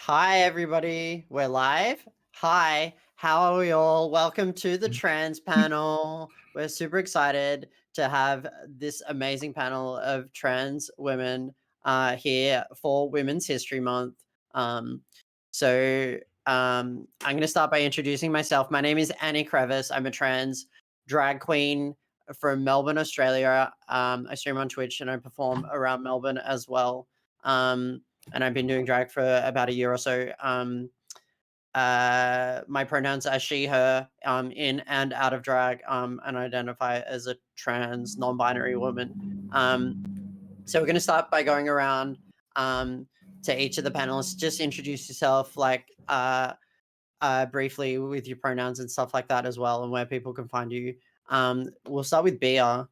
Hi, everybody. We're live. Hi, how are we all? Welcome to the trans panel. We're super excited to have this amazing panel of trans women here for Women's History Month. I'm going to start by introducing myself. My name is Annie Crevice. I'm a trans drag queen from Melbourne, Australia. I stream on Twitch and I perform around Melbourne as well. And I've been doing drag for about a year or so. My pronouns are she, her, in and out of drag, and identify as a trans non-binary woman. So we're going to start by going around to each of the panelists. Just introduce yourself, briefly with your pronouns and stuff like that as well, and where people can find you. We'll start with Bia.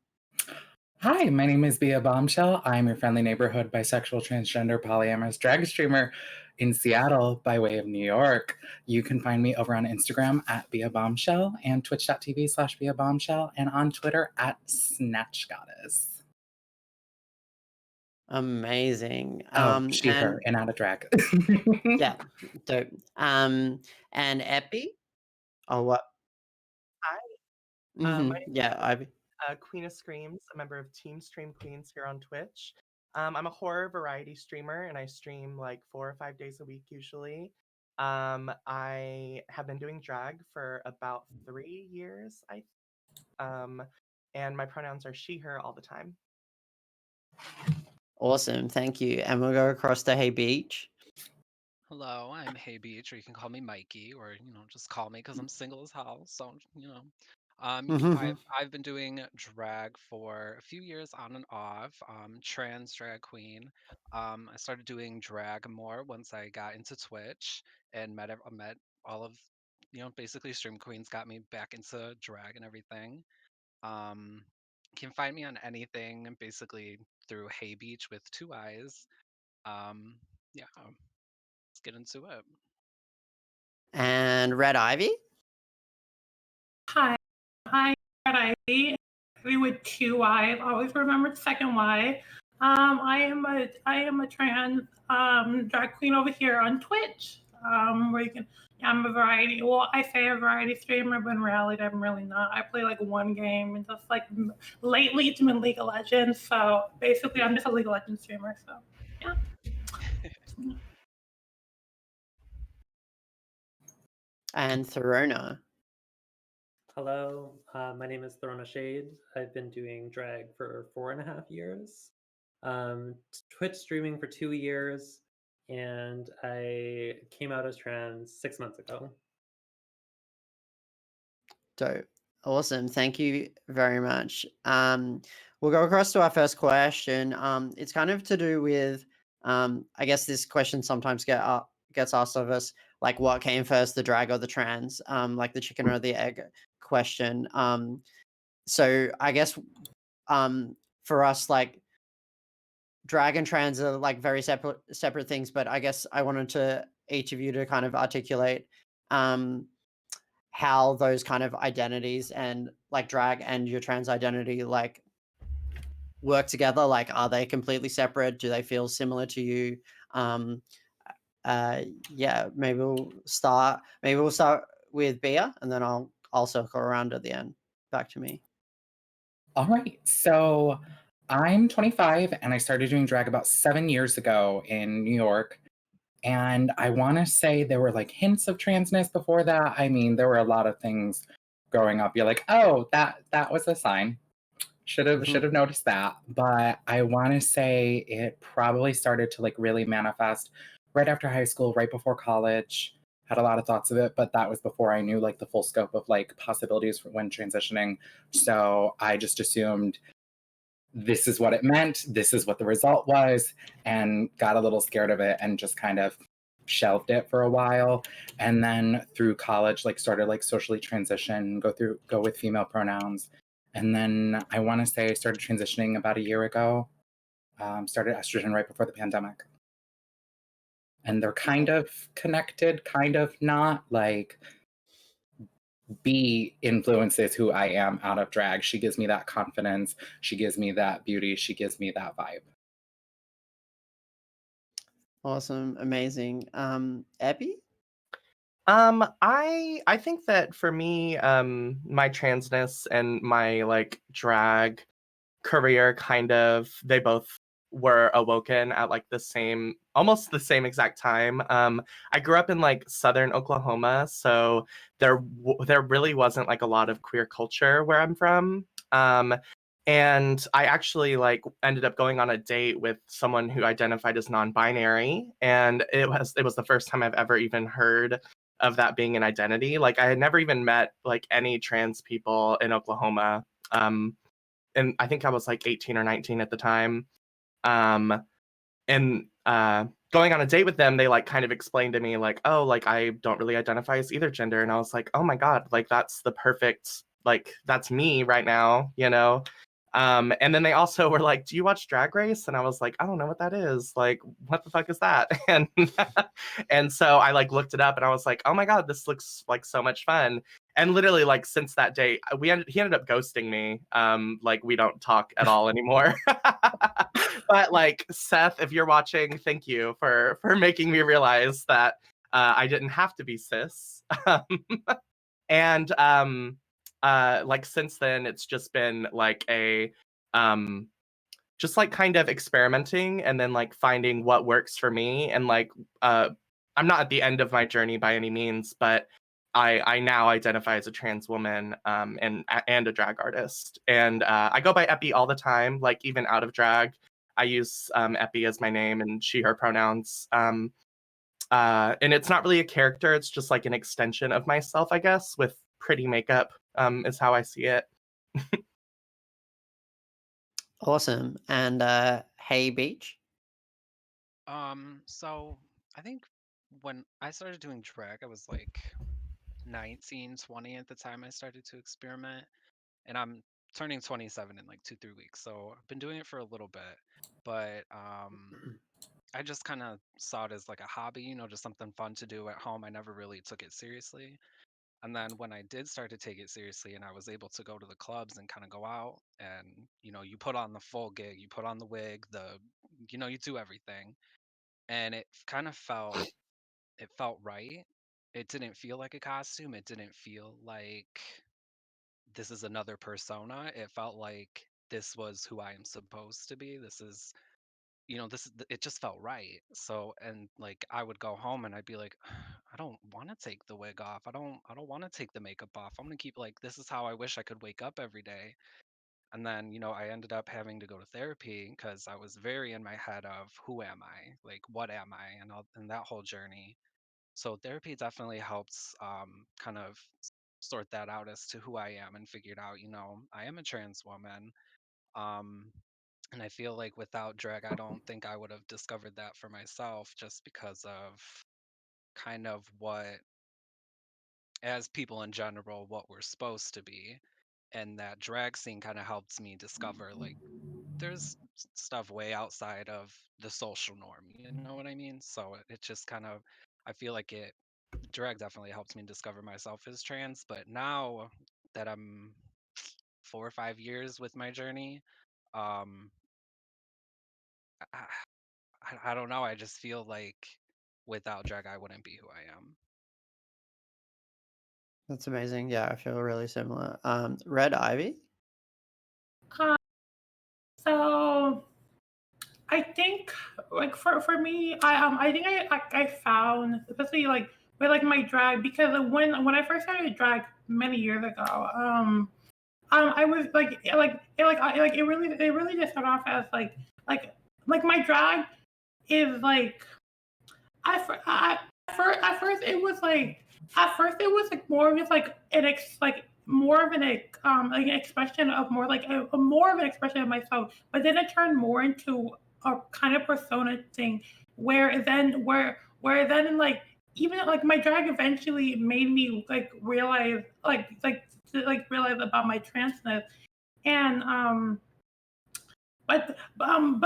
Hi, my name is Bia Bombshell. I'm your friendly neighborhood bisexual, transgender, polyamorous drag streamer in Seattle by way of New York. You can find me over on Instagram at Bia Bombshell and twitch.tv/Bia Bombshell and on Twitter at Snatch Goddess. Amazing. Oh, she, her, And and out of drag. yeah, dope. And Epi? Oh, what? Hi, my name Yeah, I. is Queen of Screams, a member of Team Stream Queens here on Twitch. I'm a horror variety streamer, and I stream like 4 or 5 days a week usually. I have been doing drag for about 3 years, and my pronouns are she, her all the time. Awesome, thank you. And we'll go across to Hey Beach. Hello, I'm Hey Beach, or you can call me Mikey, or just call me because I'm single as hell. So I've been doing drag for a few years on and off. Trans drag queen. I started doing drag more once I got into Twitch and met all of basically stream queens. Got me back into drag and everything. You can find me on anything basically through Hey Beach with two eyes. Yeah, let's get into it. And Red Ivy? Hi, Red Ivy. Ivy with two Y. I've always remembered second Y. I am a trans drag queen over here on Twitch. Where you can I'm a variety. Well, I say a variety streamer, but in reality, I'm really not. I play like one game, and just like lately, it's been League of Legends. So basically, I'm just a League of Legends streamer. So yeah. And Therona. Hello, my name is Throna Shade. I've been doing drag for 4.5 years, Twitch streaming for 2 years, and I came out as trans 6 months ago. Dope. Awesome. Thank you very much. We'll go across to our first question. It's kind of to do with, I guess this question sometimes gets asked of us, like what came first, the drag or the trans, like the chicken or the egg question. So I guess for us, like drag and trans are like very separate things, but I guess I wanted to each of you to kind of articulate how those kind of identities and like drag and your trans identity like work together. Like, are they completely separate? Do they feel similar to you? um yeah, maybe we'll start with Bia, and then I'll circle around at the end back to me. All right. So I'm 25 and I started doing drag about 7 years ago in New York. And I want to say there were like hints of transness before that. I mean, there were a lot of things growing up. You're like, oh, that was a sign. Should have noticed that. But I want to say it probably started to like really manifest right after high school, right before college. Had a lot of thoughts of it, but that was before I knew like the full scope of like possibilities for when transitioning. So I just assumed this is what it meant, this is what the result was, and got a little scared of it and just kind of shelved it for a while. And then through college, like started like socially transition, go with female pronouns. And then I want to say I started transitioning about a year ago. Started estrogen right before the pandemic. And they're kind of connected, kind of not. Like B influences who I am out of drag. She gives me that confidence. She gives me that beauty. She gives me that vibe. Awesome, amazing. Epi? I think that for me, my transness and my like drag career they both were awoken at like almost the same exact time. I grew up in like southern Oklahoma, so there really wasn't like a lot of queer culture where I'm from. And I actually like ended up going on a date with someone who identified as non-binary, and it was the first time I've ever even heard of that being an identity. Like I had never even met like any trans people in Oklahoma. And I think I was like 18 or 19 at the time. Um, and going on a date with them, they like kind of explained to me like, oh, like I don't really identify as either gender. And I was like, oh my God, like that's the perfect, like that's me right now, you know? And then they also were like, do you watch Drag Race? And I was like, I don't know what that is. Like, what the fuck is that? And and so I like looked it up and I was like, oh my God, this looks like so much fun. And literally like since that day, he ended up ghosting me. Like we don't talk at all anymore. But like Seth, if you're watching, thank you for making me realize that I didn't have to be cis. And like since then it's just been like a just like kind of experimenting and then like finding what works for me. And like I'm not at the end of my journey by any means, but I now identify as a trans woman and a drag artist. And I go by Epi all the time, like even out of drag. I use Epi as my name and she, her pronouns. And it's not really a character, it's just like an extension of myself, I guess, with pretty makeup, is how I see it. Awesome. And Hey Beach? So I think when I started doing drag, I was like 19, 20 at the time I started to experiment. And I'm turning 27 in like 2, 3 weeks. So I've been doing it for a little bit. But I just kind of saw it as like a hobby, just something fun to do at home. I never really took it seriously. And then when I did start to take it seriously and I was able to go to the clubs and kind of go out and, you put on the full gig, you put on the wig, you do everything. And it felt right. It didn't feel like a costume. It didn't feel like this is another persona. It felt like this was who I am supposed to be. This is, it just felt right. So, and like I would go home and I'd be like, I don't want to take the wig off. I don't want to take the makeup off. I'm going to keep like, this is how I wish I could wake up every day. And then, I ended up having to go to therapy because I was very in my head of who am I? Like, what am I? And that whole journey. So therapy definitely helps kind of sort that out as to who I am and figured out, I am a trans woman. Um, and I feel like without drag, I don't think I would have discovered that for myself just because of kind of as people in general, what we're supposed to be. And that drag scene kind of helps me discover like there's stuff way outside of the social norm. You know what I mean? So it just kind of, I feel like drag definitely helps me discover myself as trans. But now that I'm 4 or 5 years with my journey, um, I, I don't know. I just feel like without drag, I wouldn't be who I am. That's amazing. Yeah, I feel really similar. Red Ivy? Uh, so I think like for me, I think I found, especially like with like my drag, because when I first started drag many years ago, I was it really just started off as like my drag is like at first it was like more of just like more of like an expression of more like a more of an expression of myself, but then it turned more into a kind of persona thing where then like even like my drag eventually made me like realize realize about my transness. And but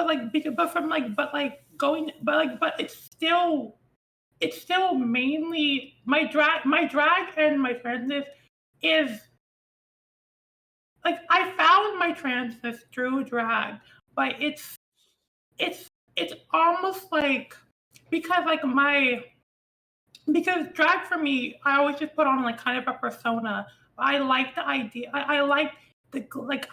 like because but from like but like going but it's still mainly my drag and my transness is like I found my transness through drag, but it's almost like because like because drag for me, I always just put on like kind of a persona. I like the idea. I like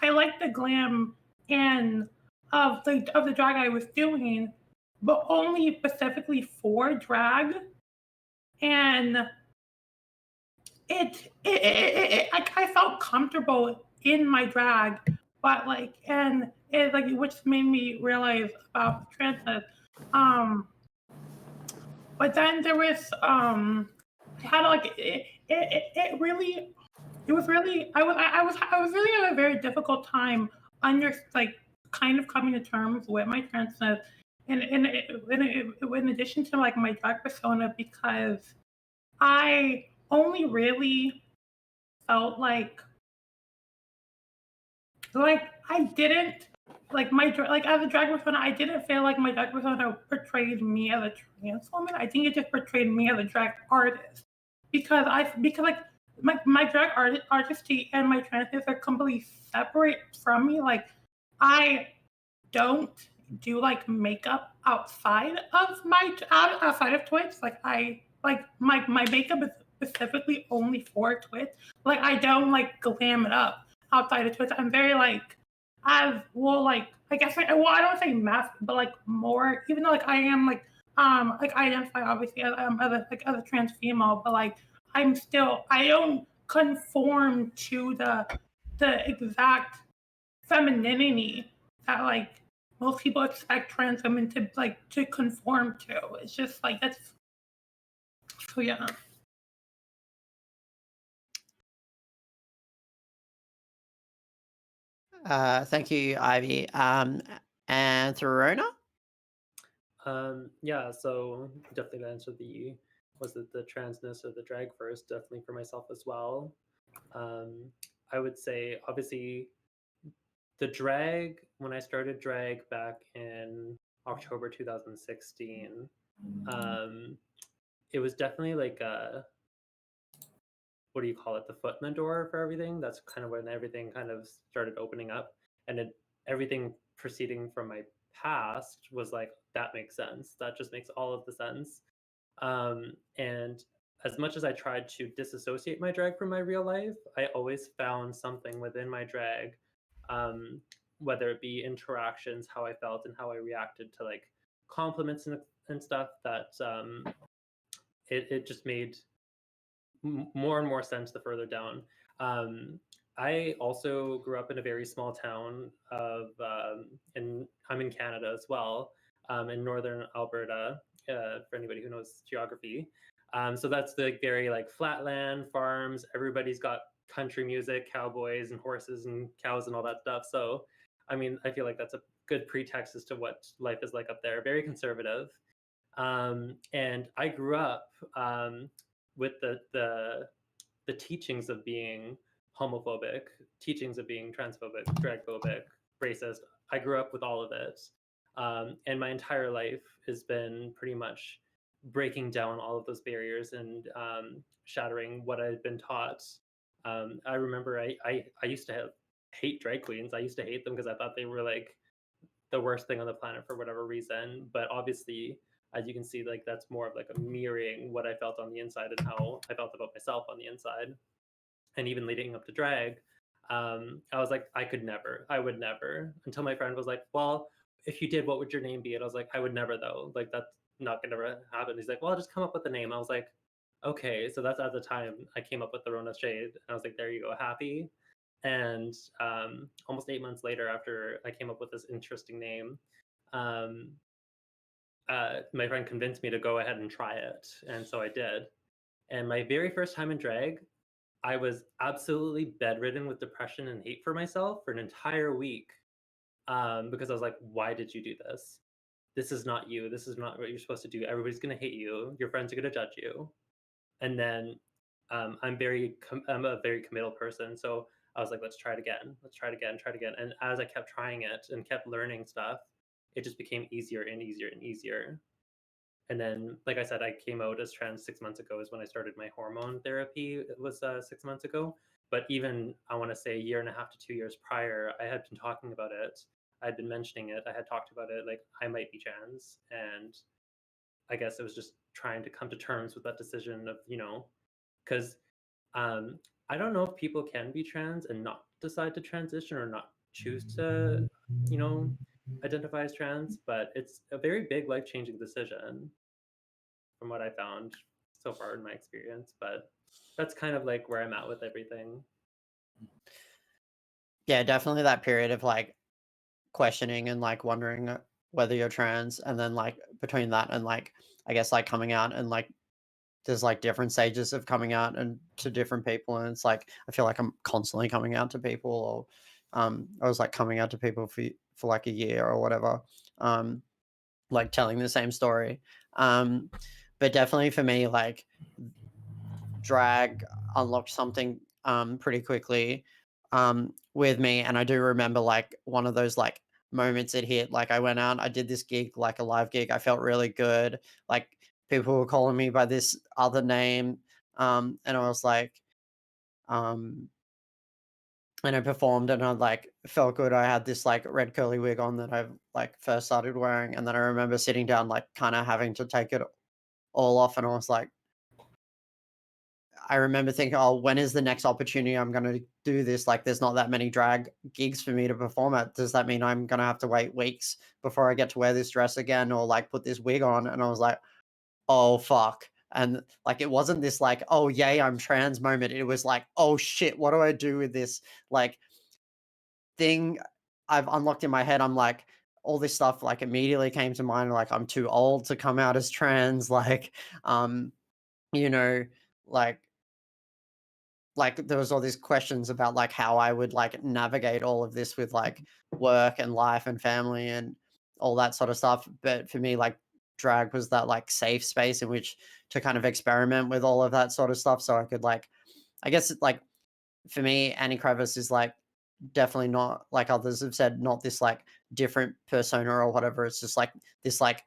I like the glam and of the drag I was doing, but only specifically for drag. And like I felt comfortable in my drag, but like and it like which made me realize about transness. But then there was I had like it really it was really I was really having a very difficult time under like kind of coming to terms with my transness and in addition to like my drag persona because I only really felt like I didn't like like as a drag persona, I didn't feel like my drag persona portrayed me as a trans woman. I think it just portrayed me as a drag artist because like my drag artistry and my transness are completely separate from me. Like I don't do like makeup outside of outside of Twitch. Like I like my makeup is specifically only for Twitch. Like I don't like glam it up outside of Twitch. I'm very like as well like I guess well I don't say mask but like more even though like I am like I identify obviously as a trans female but like I'm still I don't conform to the exact femininity that like most people expect trans women to like to conform to. It's just like that's so yeah. Thank you, Ivy. And Therona? Yeah, so definitely to answer was it the transness or the drag first? Definitely for myself as well. I would say obviously the drag when I started drag back in October 2016, it was definitely like a what do you call it? The foot in the door for everything. That's kind of when everything kind of started opening up, and everything proceeding from my past was like that makes sense. That just makes all of the sense. And as much as I tried to disassociate my drag from my real life, I always found something within my drag, whether it be interactions, how I felt, and how I reacted to like compliments and stuff that it just made more and more sense the further down. I also grew up in a very small town and I'm in Canada as well, in northern Alberta, for anybody who knows geography. So that's the very like flatland farms. Everybody's got country music, cowboys and horses and cows and all that stuff. So, I mean, I feel like that's a good pretext as to what life is like up there. Very conservative. And I grew up with the teachings of being homophobic, teachings of being transphobic, dragphobic, racist. I grew up with all of it, and my entire life has been pretty much breaking down all of those barriers and shattering what I'd been taught. I remember I used to hate drag queens. I used to hate them because I thought they were like the worst thing on the planet for whatever reason. But obviously, as you can see, like that's more of like a mirroring what I felt on the inside and how I felt about myself on the inside. And even leading up to drag, I was like, I would never. Until my friend was like, well, if you did, what would your name be? And I was like, I would never though. Like that's not gonna happen. He's like, well, I'll just come up with a name. I was like, okay. So that's at the time I came up with Therona Shade. And I was like, there you go, happy. And almost 8 months later, after I came up with this interesting name, um, my friend convinced me to go ahead and try it. And so I did. And my very first time in drag, I was absolutely bedridden with depression and hate for myself for an entire week, because I was like, why did you do this? This is not you. This is not what you're supposed to do. Everybody's going to hate you. Your friends are going to judge you. And then I'm a very committal person. So I was like, let's try it again. Let's try it again, try it again. And as I kept trying it and kept learning stuff, it just became easier and easier and easier. And then, like I said, I came out as trans 6 months ago is when I started my hormone therapy. It was 6 months ago. But even, I want to say, a year and a half to 2 years prior, I had been talking about it. I had been mentioning it. I had talked about it, like I might be trans. And I guess it was just trying to come to terms with that decision of, because I don't know if people can be trans and not decide to transition or not choose to, identify as trans, but it's a very big life-changing decision from what I found so far in my experience. But that's kind of like where I'm at with everything. Yeah, definitely that period of like questioning and like wondering whether you're trans, and then like between that and like I guess like coming out, and like there's like different stages of coming out and to different people, and it's like I feel like I'm constantly coming out to people, or I was like coming out to people for like a year or whatever, like telling the same story. But definitely for me, like drag unlocked something pretty quickly with me, and I do remember like one of those like moments it hit. Like I went out, I did this gig, like a live gig, I felt really good, like people were calling me by this other name, and I was like um and I performed, and I like felt good. I had this like red curly wig on that I've like first started wearing, and then I remember sitting down like kind of having to take it all off, and I was like, I remember thinking, "Oh, when is the next opportunity I'm gonna do this? Like, there's not that many drag gigs for me to perform at. Does that mean I'm gonna have to wait weeks before I get to wear this dress again, or like put this wig on?" And I was like, "Oh fuck!" And like, it wasn't this like, "Oh yay, I'm trans" moment. It was like, "Oh shit, what do I do with this like thing I've unlocked in my head?" I'm like, all this stuff like immediately came to mind. Like, I'm too old to come out as trans. Like, um, you know, like there was all these questions about like how I would like navigate all of this with like work and life and family and all that sort of stuff. But for me, like drag was that like safe space in which to kind of experiment with all of that sort of stuff. So I could like, I guess like for me, Annie Kravitz is like definitely not like others have said, not this like different persona or whatever. It's just like this like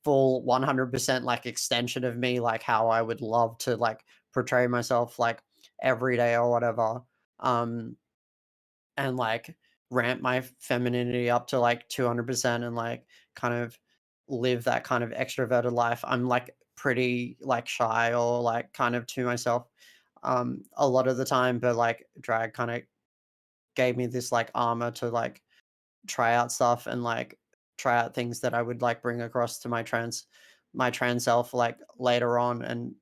full 100% like extension of me, like how I would love to like portray myself like every day or whatever. Um and like ramp my femininity up to like 200% and like kind of live that kind of extroverted life. I'm like pretty like shy or like kind of to myself a lot of the time, but like drag kind of gave me this like armor to like try out stuff and like try out things that I would like bring across to my trans self like later on. And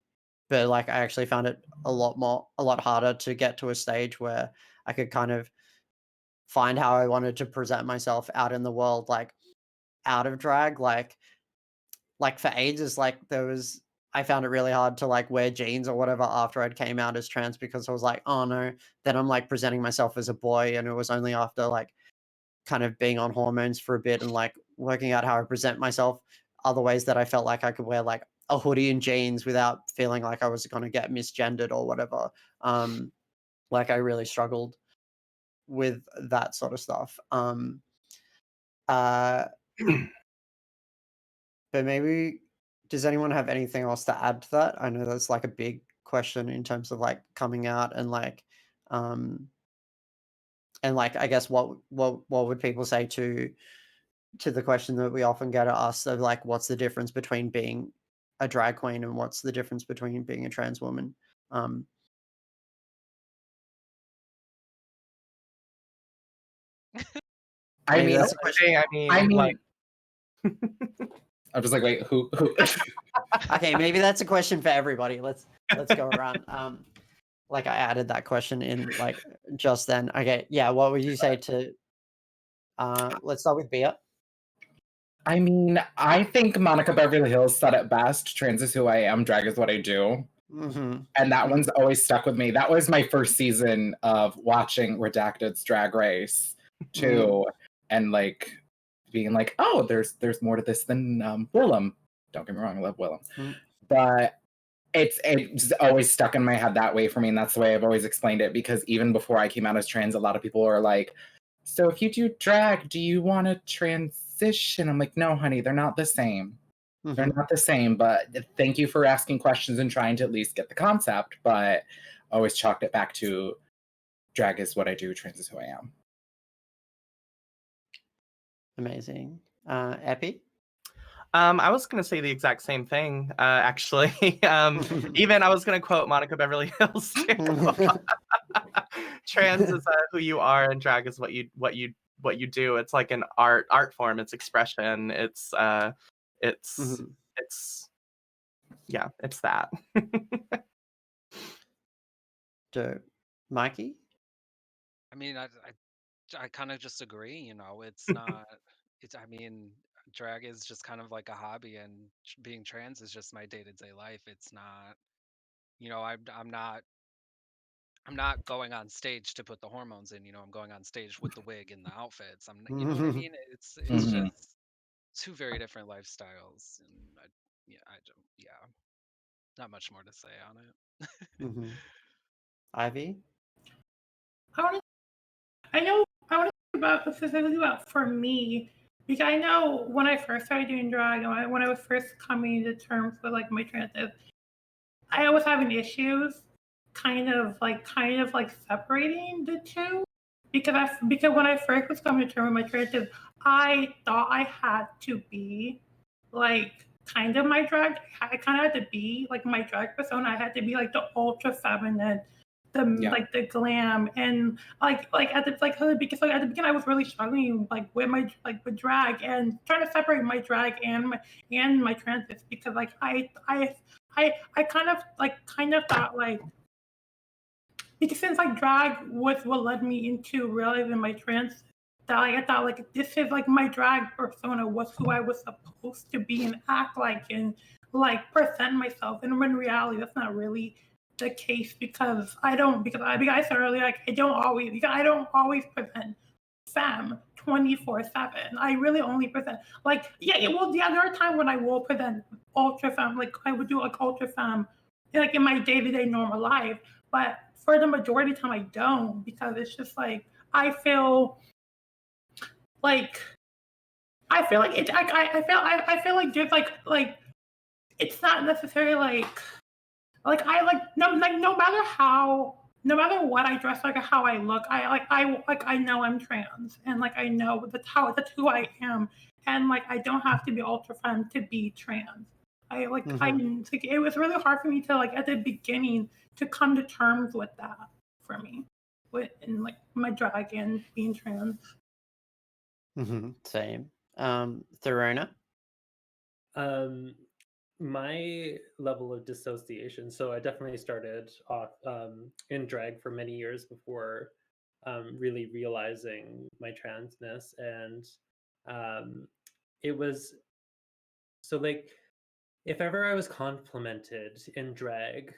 but like I actually found it a lot harder to get to a stage where I could kind of find how I wanted to present myself out in the world, like out of drag. Like for ages, like there was I found it really hard to like wear jeans or whatever after I'd came out as trans, because I was like, oh no, then I'm like presenting myself as a boy. And it was only after like kind of being on hormones for a bit and like working out how I present myself, other ways that I felt like I could wear like a hoodie and jeans without feeling like I was going to get misgendered or whatever. Like I really struggled with that sort of stuff. Uh, but maybe does anyone have anything else to add to that? I know that's like a big question in terms of like coming out um and like I guess what would people say to the question that we often get asked of like what's the difference between being a drag queen and what's the difference between being a trans woman? Um, I maybe mean, that's a question. I I mean, mean, like, I'm just like, wait, who? Okay, maybe that's a question for everybody. Let's go around. Like I added that question in like just then. Okay, yeah. What would you say to? Let's start with Bia. I mean, I think Monica Beverly Hills said it best. Trans is who I am, drag is what I do. Mm-hmm. And that one's always stuck with me. That was my first season of watching Redacted's Drag Race too. And like being like, oh, there's more to this than Willem. Don't get me wrong, I love Willem. But it's always stuck in my head that way for me, and that's the way I've always explained it, because even before I came out as trans, a lot of people are like, so if you do drag, do you want to transition? I'm like, no, honey, they're not the same. They're not the same, but thank you for asking questions and trying to at least get the concept, but I always chalked it back to drag is what I do, trans is who I am. Amazing. Epi? I was gonna say the exact same thing, actually. Even I was gonna quote Monica Beverly Hills too. Trans is who you are, and drag is what you do. It's like an art form. It's expression. It's Mhm. it's yeah, it's that. Dope. Mikey? I mean, I kind of just agree. It's not. It's. I mean, drag is just kind of like a hobby, and being trans is just my day-to-day life. It's not. I'm not going on stage to put the hormones in. I'm going on stage with the wig and the outfits. You know what I mean? It's Mhm. just two very different lifestyles, and yeah, I don't. Yeah, not much more to say on it. Mhm. Ivy? I want to. I want to talk about specifically about for me because I know when I first started doing drag, and when I was first coming to terms with like my transit, I was having issues, kind of like separating the two, because when I first was coming to terms with my transit, I thought I had to be like kind of my drag. I kind of had to be like my drag persona. I had to be like the ultra feminine, Yeah. like the glam, and like at the because like at the beginning I was really struggling like with my like with drag and trying to separate my drag and my transits because like I kind of thought like because since like drag was what led me into realizing my trans that like I thought like this is like my drag persona was who I was supposed to be and act like and like present myself and when in reality that's not really the case because because I said earlier like I don't always present femme 24/7. I really only present like yeah there are times when I will present ultra femme like I would do like ultra femme like in my day-to-day normal life but for the majority of the time I don't because it's just like I feel like I feel like just like it's not necessarily like I like no matter what I dress like or how I look I know I'm trans and like I know that's who I am and like I don't have to be ultra femme to be trans. Mhm. Like, it was really hard for me to like at the beginning to come to terms with that for me with in like my drag and being trans. Mhm. Same. Therona? Um, my level of dissociation. So I definitely started off in drag for many years before really realizing my transness, and um, it was so like if ever I was complimented in drag,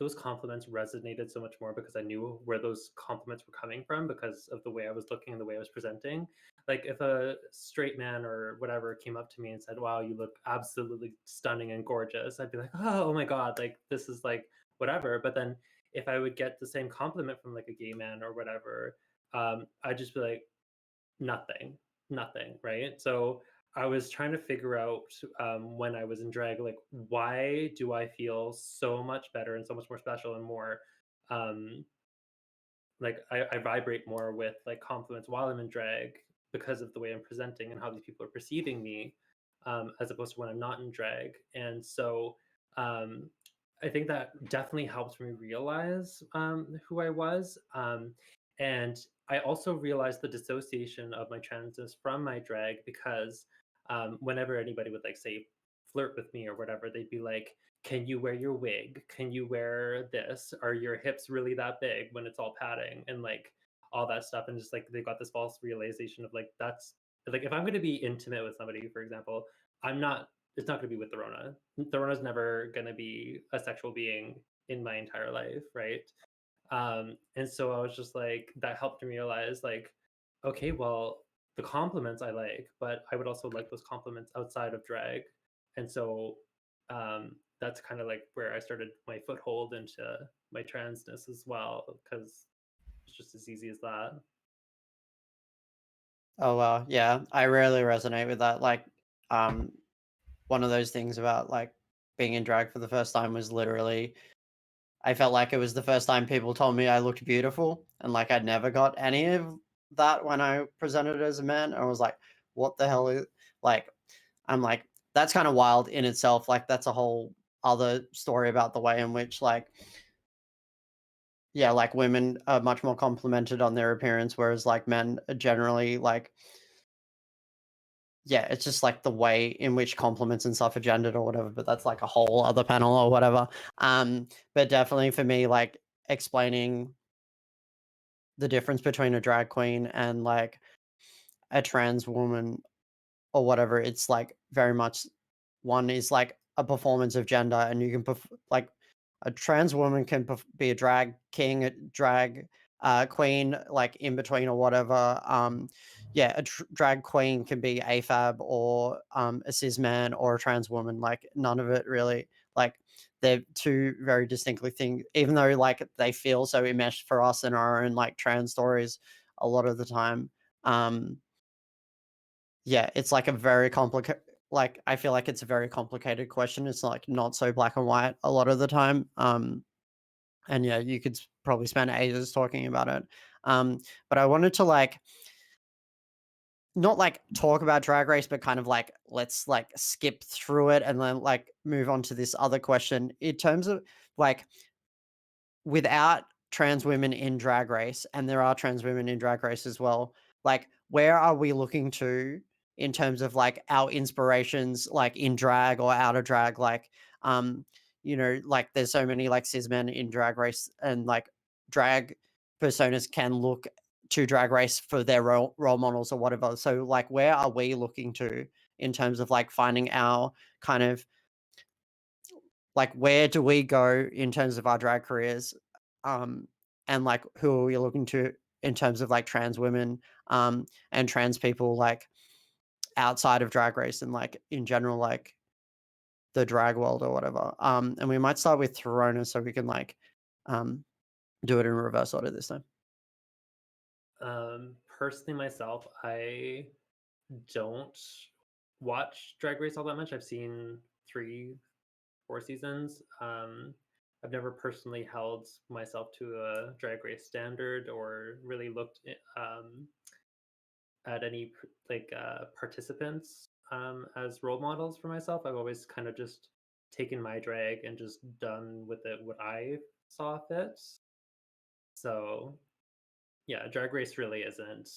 those compliments resonated so much more because I knew where those compliments were coming from because of the way I was looking and the way I was presenting. Like if a straight man or whatever came up to me and said, "Wow, you look absolutely stunning and gorgeous," I'd be like, "Oh my god, like this is like whatever." But then if I would get the same compliment from like a gay man or whatever, I'd just be like, nothing, nothing, right? So I was trying to figure out when I was in drag, like, why do I feel so much better and so much more special and more um, like I vibrate more with like compliments while I'm in drag because of the way I'm presenting and how these people are perceiving me, as opposed to when I'm not in drag. And so um, I think that definitely helped me realize who I was. And I also realized the dissociation of my transness from my drag because whenever anybody would like say flirt with me or whatever, they'd be like, can you wear your wig? Can you wear this? Are your hips really that big when it's all padding and like all that stuff? And just like they got this false realization of like that's like if I'm going to be intimate with somebody, for example, I'm not. It's not going to be with Therona. Therona's never going to be a sexual being in my entire life, right? And so I was just like that helped me realize like, okay, well the compliments I like, but I would also like those compliments outside of drag, and so that's kind of like where I started my foothold into my transness as well, because it's just as easy as that. Oh well, yeah. I rarely resonate with that. Like, um, one of those things about like being in drag for the first time was literally I felt like it was the first time people told me I looked beautiful, and like I'd never got any of that when I presented as a man. I was like, what the hell is like? I'm like, that's kind of wild in itself. Like that's a whole other story about the way in which like yeah, like women are much more complimented on their appearance, whereas like men are generally like yeah, it's just like the way in which compliments and stuff are gendered or whatever, but that's like a whole other panel or whatever. But definitely for me, like explaining the difference between a drag queen and like a trans woman or whatever, it's like very much one is like a performance of gender, and you can like a trans woman can be a drag king, a drag queen, like in between or whatever. Yeah, a drag queen can be AFAB or a cis man or a trans woman. Like none of it really. Like they're two very distinctly things, even though like they feel so enmeshed for us in our own like trans stories a lot of the time. Yeah, it's like a very complicated. Like I feel like it's a very complicated question. It's like not so black and white a lot of the time. And yeah, you could probably spend ages talking about it. But I wanted to like not like talk about Drag Race, but kind of like let's like skip through it and then like move on to this other question in terms of like without trans women in Drag Race, and there are trans women in Drag Race as well. Like, where are we looking to in terms of like our inspirations, like in drag or out of drag? Like, you know, like there's so many like cis men in Drag Race, and like drag personas can look to Drag Race for their role models or whatever. So, like, where are we looking to in terms of like finding our kind of like where do we go in terms of our drag careers, and like who are we looking to in terms of like trans women, and trans people like outside of Drag Race and like in general like the drag world or whatever. And we might start with Torona so we can like do it in reverse order this time. Personally, myself, I don't watch Drag Race all that much. I've seen 3-4 seasons. I've never personally held myself to a Drag Race standard or really looked at any participants as role models for myself. I've always kind of just taken my drag and just done with it what I saw fit. So yeah, Drag Race really isn't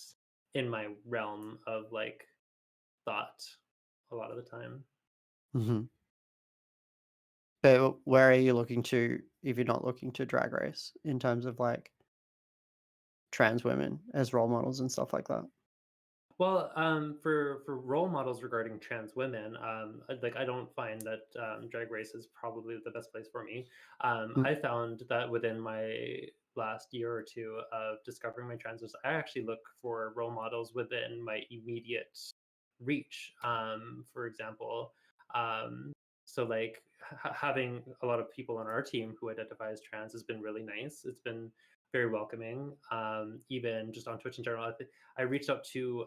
in my realm of like thought a lot of the time. Mm-hmm. But where are you looking to if you're not looking to Drag Race in terms of like trans women as role models and stuff like that? Well, for role models regarding trans women, like I don't find that Drag Race is probably the best place for me. I found that within my last year or two of discovering my transness, I actually look for role models within my immediate reach. For example, so like having a lot of people on our team who identify as trans has been really nice. It's been very welcoming. Even just on Twitch in general, I reached out to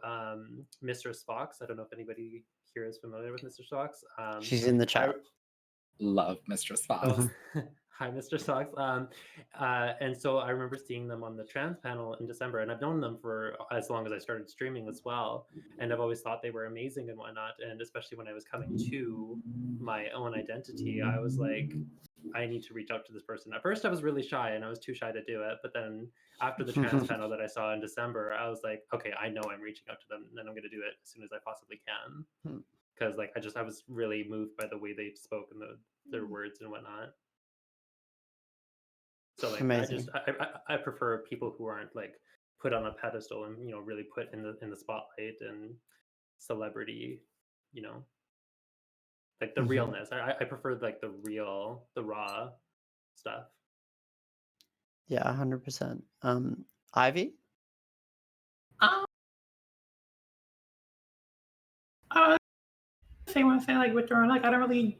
Mistress Fox. I don't know if anybody here is familiar with Mistress Fox. She's in the chat. Love Mistress Fox. Hi, Mr. Fox. And so I remember seeing them on the trans panel in December, and I've known them for as long as I started streaming as well. And I've always thought they were amazing and whatnot. And especially when I was coming to my own identity, I was like, I need to reach out to this person. At first, I was really shy and I was too shy to do it. But then after the trans panel that I saw in December, I was like, okay, I know I'm reaching out to them and I'm going to do it as soon as I possibly can. Because like I was really moved by the way they spoke and their words and whatnot. So like amazing. I prefer people who aren't like put on a pedestal and really put in the spotlight and celebrity, like the realness. I prefer like the raw stuff. Yeah, 100%. Ivy? Same when I say like with Jordan, like I don't really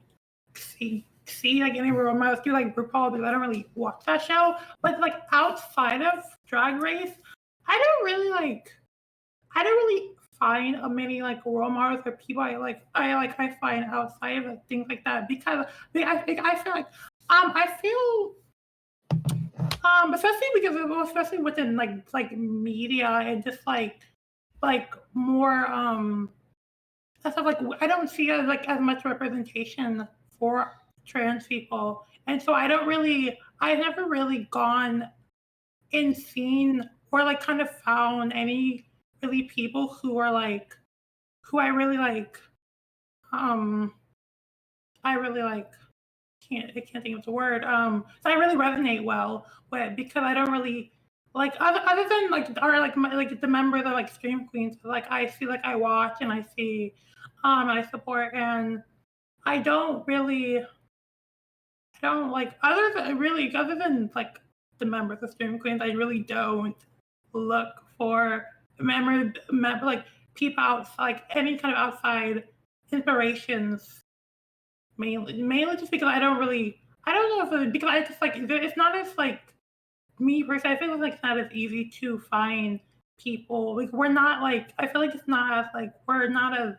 see like any role models do like RuPaul because I don't really watch that show. But like outside of Drag Race, I don't really find many like role models or people I find outside of things like that because I feel like I feel especially within like media and just like more stuff, like I don't see like as much representation for trans people, and so I never really gone and seen or like kind of found any really people who are like who I really like. Um, I really like. I can't think of the word. So I really resonate well with because I don't really like other than like are like like the members of like stream queens. Like I see, like I watch and I see, I support, and I don't really, I don't like other than like the members of stream queens. I really don't look for like people out like any kind of outside inspirations. Mainly just because I don't know if because I just like it's not as like me personally. I feel like it's not as easy to find people. Like we're not like I feel like it's not as like we're not as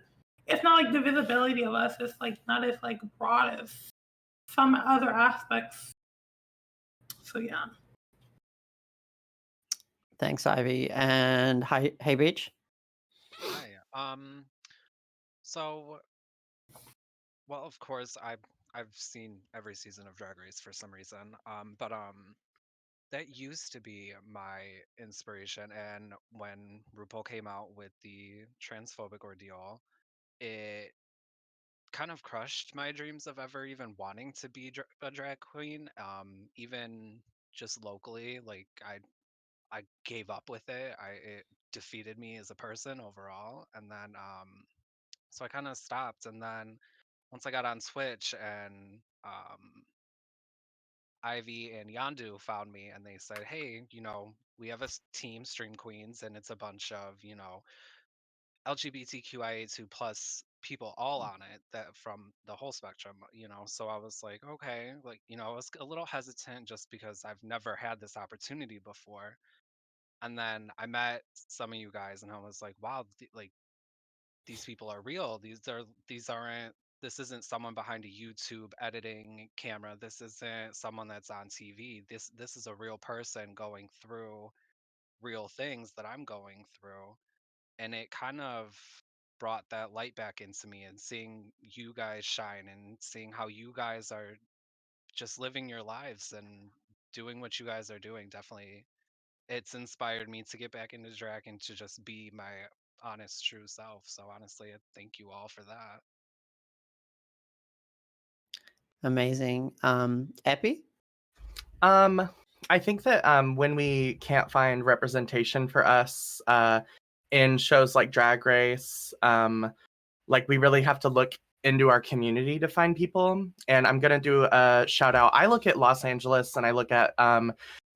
it's not like the visibility of us is like not as like broad as some other aspects. So yeah. Thanks, Ivy. And hi, hey, Beach. Hi. So, well, of course, I've seen every season of Drag Race for some reason. But that used to be my inspiration, and when RuPaul came out with the transphobic ordeal, it kind of crushed my dreams of ever even wanting to be a drag queen. Even just locally, like I gave up with it. It defeated me as a person overall, and then so I kind of stopped. And then once I got on Twitch and Ivy and Yandu found me and they said, "Hey, we have a team, Stream Queens, and it's a bunch of LGBTQIA2 plus people all on it that from the whole spectrum. So I was like, okay, like I was a little hesitant just because I've never had this opportunity before. And then I met some of you guys and I was like, wow, like these people are real. This isn't someone behind a YouTube editing camera. This isn't someone that's on TV. This is a real person going through real things that I'm going through. And it kind of brought that light back into me, and seeing you guys shine and seeing how you guys are just living your lives and doing what you guys are doing, definitely it's inspired me to get back into drag and to just be my honest true self. So honestly, I thank you all for that. Amazing. Epi? I think that when we can't find representation for us in shows like Drag Race, like we really have to look into our community to find people. And I'm gonna do a shout out. I look at Los Angeles and I look at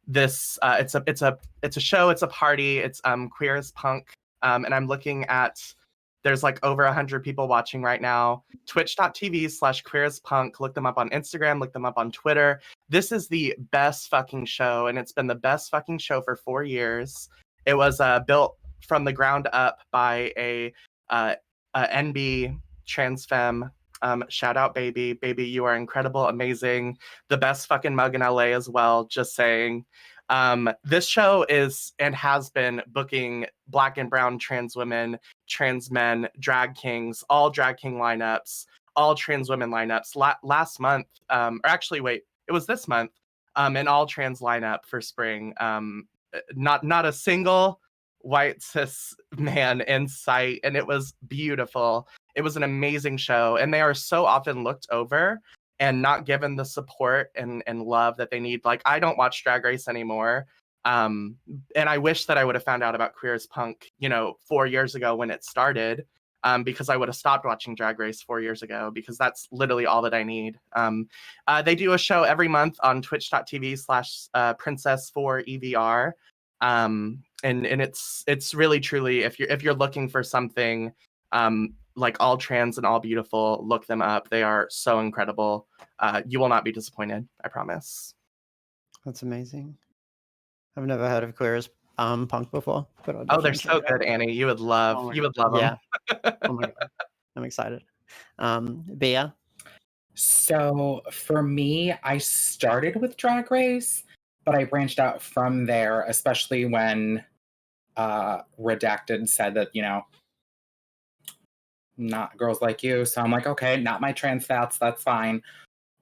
this. It's a show. It's a party. It's Queer as Punk. And I'm looking at. There's like over 100 people watching right now. Twitch.tv/Queer as Punk. Look them up on Instagram. Look them up on Twitter. This is the best fucking show, and it's been the best fucking show for 4 years. It was built from the ground up by a NB trans femme. Shout out, baby. Baby, you are incredible, amazing. The best fucking mug in LA as well, just saying. This show is and has been booking Black and brown trans women, trans men, drag kings, all drag king lineups, all trans women lineups. Last month, or actually, wait, it was this month, an all trans lineup for spring. Not a single white cis man in sight, and it was beautiful. It was an amazing show, and they are so often looked over and not given the support and love that they need. Like, I don't watch Drag Race anymore. And I wish that I would have found out about Queer as Punk, 4 years ago when it started, because I would have stopped watching Drag Race 4 years ago, because that's literally all that I need. They do a show every month on twitch.tv/princess4evr. And it's really truly, if you're looking for something like all trans and all beautiful, look them up. They are so incredible. You will not be disappointed, I promise. That's amazing. I've never heard of Queer as Punk before, but I'll Oh, they're definitely so check it out. good, Annie. You would love Oh my them. Yeah. Oh my god. I'm excited. Bea? So for me, I started with Drag Race, but I branched out from there, especially when Redacted said that, not girls like you. So I'm like, okay, not my trans fats, that's fine.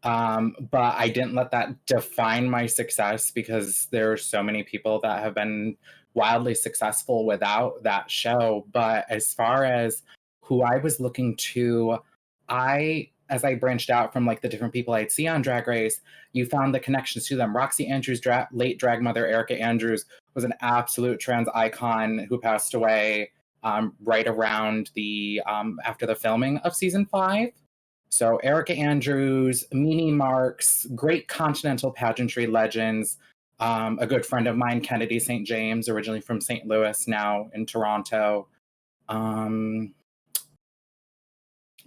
But I didn't let that define my success because there are so many people that have been wildly successful without that show. But as far as who I was looking to, as I branched out from like the different people I'd see on Drag Race, you found the connections to them. Roxy Andrews' late drag mother, Erica Andrews, was an absolute trans icon who passed away right around the after the filming of season 5. So Erica Andrews, Mimi Marks, great continental pageantry legends. A good friend of mine, Kennedy St. James, originally from St. Louis, now in Toronto.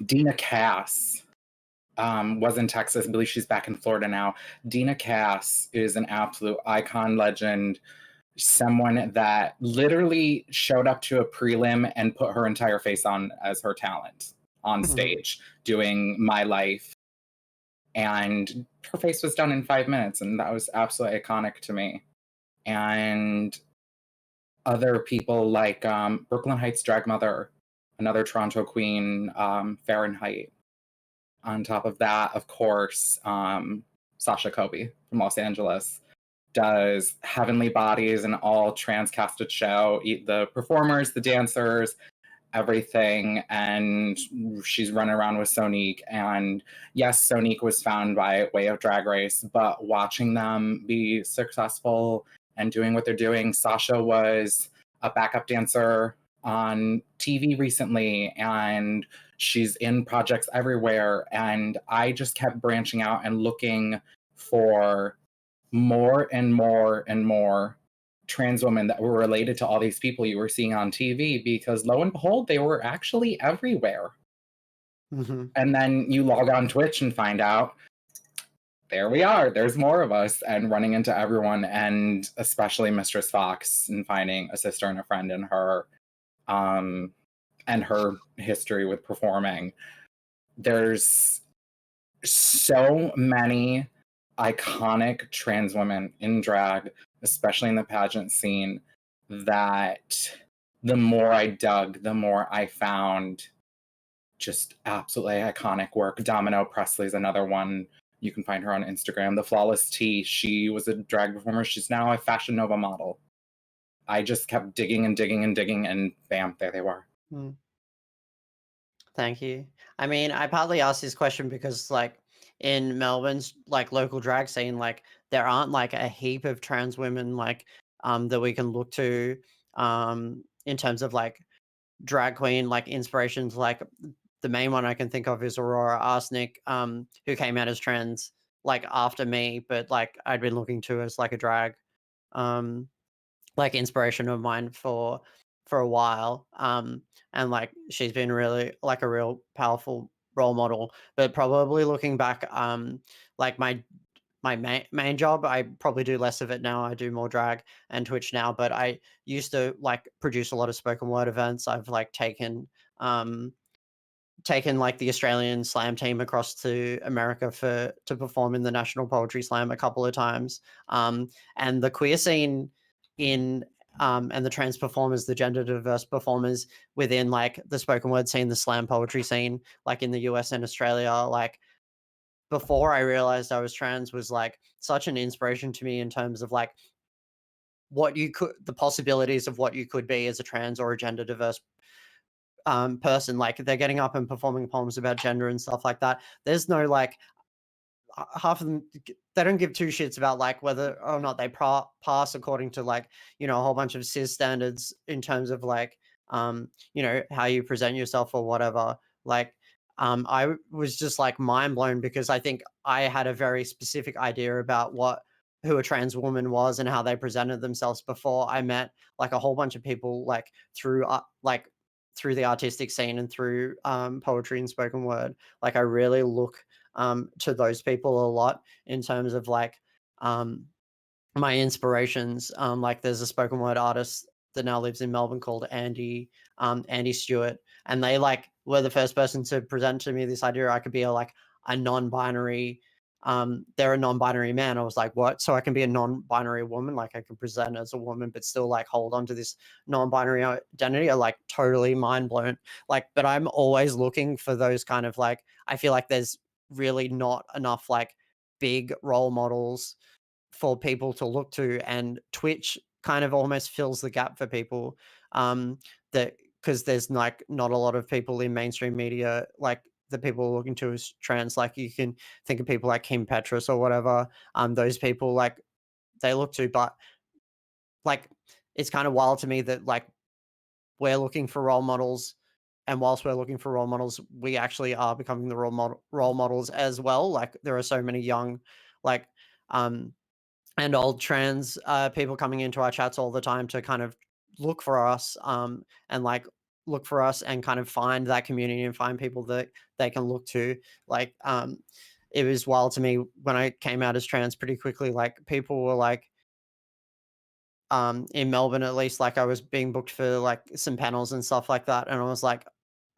Dina Cass was in Texas. I believe she's back in Florida now. Dina Cass is an absolute icon legend. Someone that literally showed up to a prelim and put her entire face on as her talent on stage doing My Life. And her face was done in 5 minutes, and that was absolutely iconic to me. And other people like Brooklyn Heights drag mother, another Toronto queen, Fahrenheit. On top of that, of course, Sasha Kobe from Los Angeles does Heavenly Bodies, an all trans casted show. The performers, the dancers, everything. And she's running around with Sonique. And yes, Sonique was found by way of Drag Race, but watching them be successful and doing what they're doing. Sasha was a backup dancer on TV recently, and she's in projects everywhere. And I just kept branching out and looking for more and more and more trans women that were related to all these people you were seeing on TV, because lo and behold, they were actually everywhere. And then you log on Twitch and find out, there we are, there's more of us, and running into everyone, and especially Mistress Fox, and finding a sister and a friend in her, and her history with performing. There's so many iconic trans women in drag, especially in the pageant scene, that the more I dug, the more I found just absolutely iconic work. Domino Presley's another one. You can find her on Instagram. The Flawless Tea, she was a drag performer. She's now a Fashion Nova model. I just kept digging and digging and digging, and bam, there they were. Thank you. I mean, I partly asked this question because, like, in Melbourne's like local drag scene, like there aren't like a heap of trans women like that we can look to in terms of like drag queen like inspirations. Like the main one I can think of is Aurora Arsenic, who came out as trans like after me, but like I'd been looking to as like a drag like inspiration of mine for a while. And like she's been really like a real powerful role model. But probably looking back, like my main job, I probably do less of it now. I do more drag and Twitch now, but I used to like produce a lot of spoken word events. I've like taken like the Australian slam team across to America to perform in the National Poetry Slam a couple of times. And the queer scene in and the trans performers, the gender diverse performers within like the spoken word scene, the slam poetry scene, like in the US and Australia, like before I realized I was trans, was like such an inspiration to me in terms of like the possibilities of what you could be as a trans or a gender diverse person. Like they're getting up and performing poems about gender and stuff like that. There's no like half of them, they don't give two shits about like whether or not they pass according to like, you know, a whole bunch of cis standards in terms of like you know, how you present yourself or whatever. Like I was just like mind blown because I think I had a very specific idea about who a trans woman was and how they presented themselves before I met like a whole bunch of people like through the artistic scene and through poetry and spoken word. Like I really look to those people a lot in terms of like my inspirations. Like there's a spoken word artist that now lives in Melbourne called Andy Stewart, and they like were the first person to present to me this idea I could be a non-binary they're a non-binary man. I was like, what? So I can be a non-binary woman, like I can present as a woman, but still like hold on to this non-binary identity. Are like totally mind blown. Like, but I'm always looking for those kind of like, I feel like there's really not enough like big role models for people to look to, and Twitch kind of almost fills the gap for people, that because there's like not a lot of people in mainstream media like the people are looking to as trans. Like you can think of people like Kim Petras or whatever, those people like they look to, but like it's kind of wild to me that like we're looking for role models, and whilst we're looking for role models, we actually are becoming the role models as well. Like there are so many young like and old trans people coming into our chats all the time to kind of look for us, and like look for us and kind of find that community and find people that they can look to. Like it was wild to me when I came out as trans pretty quickly. Like people were like, in Melbourne at least, like I was being booked for like some panels and stuff like that, and I was like,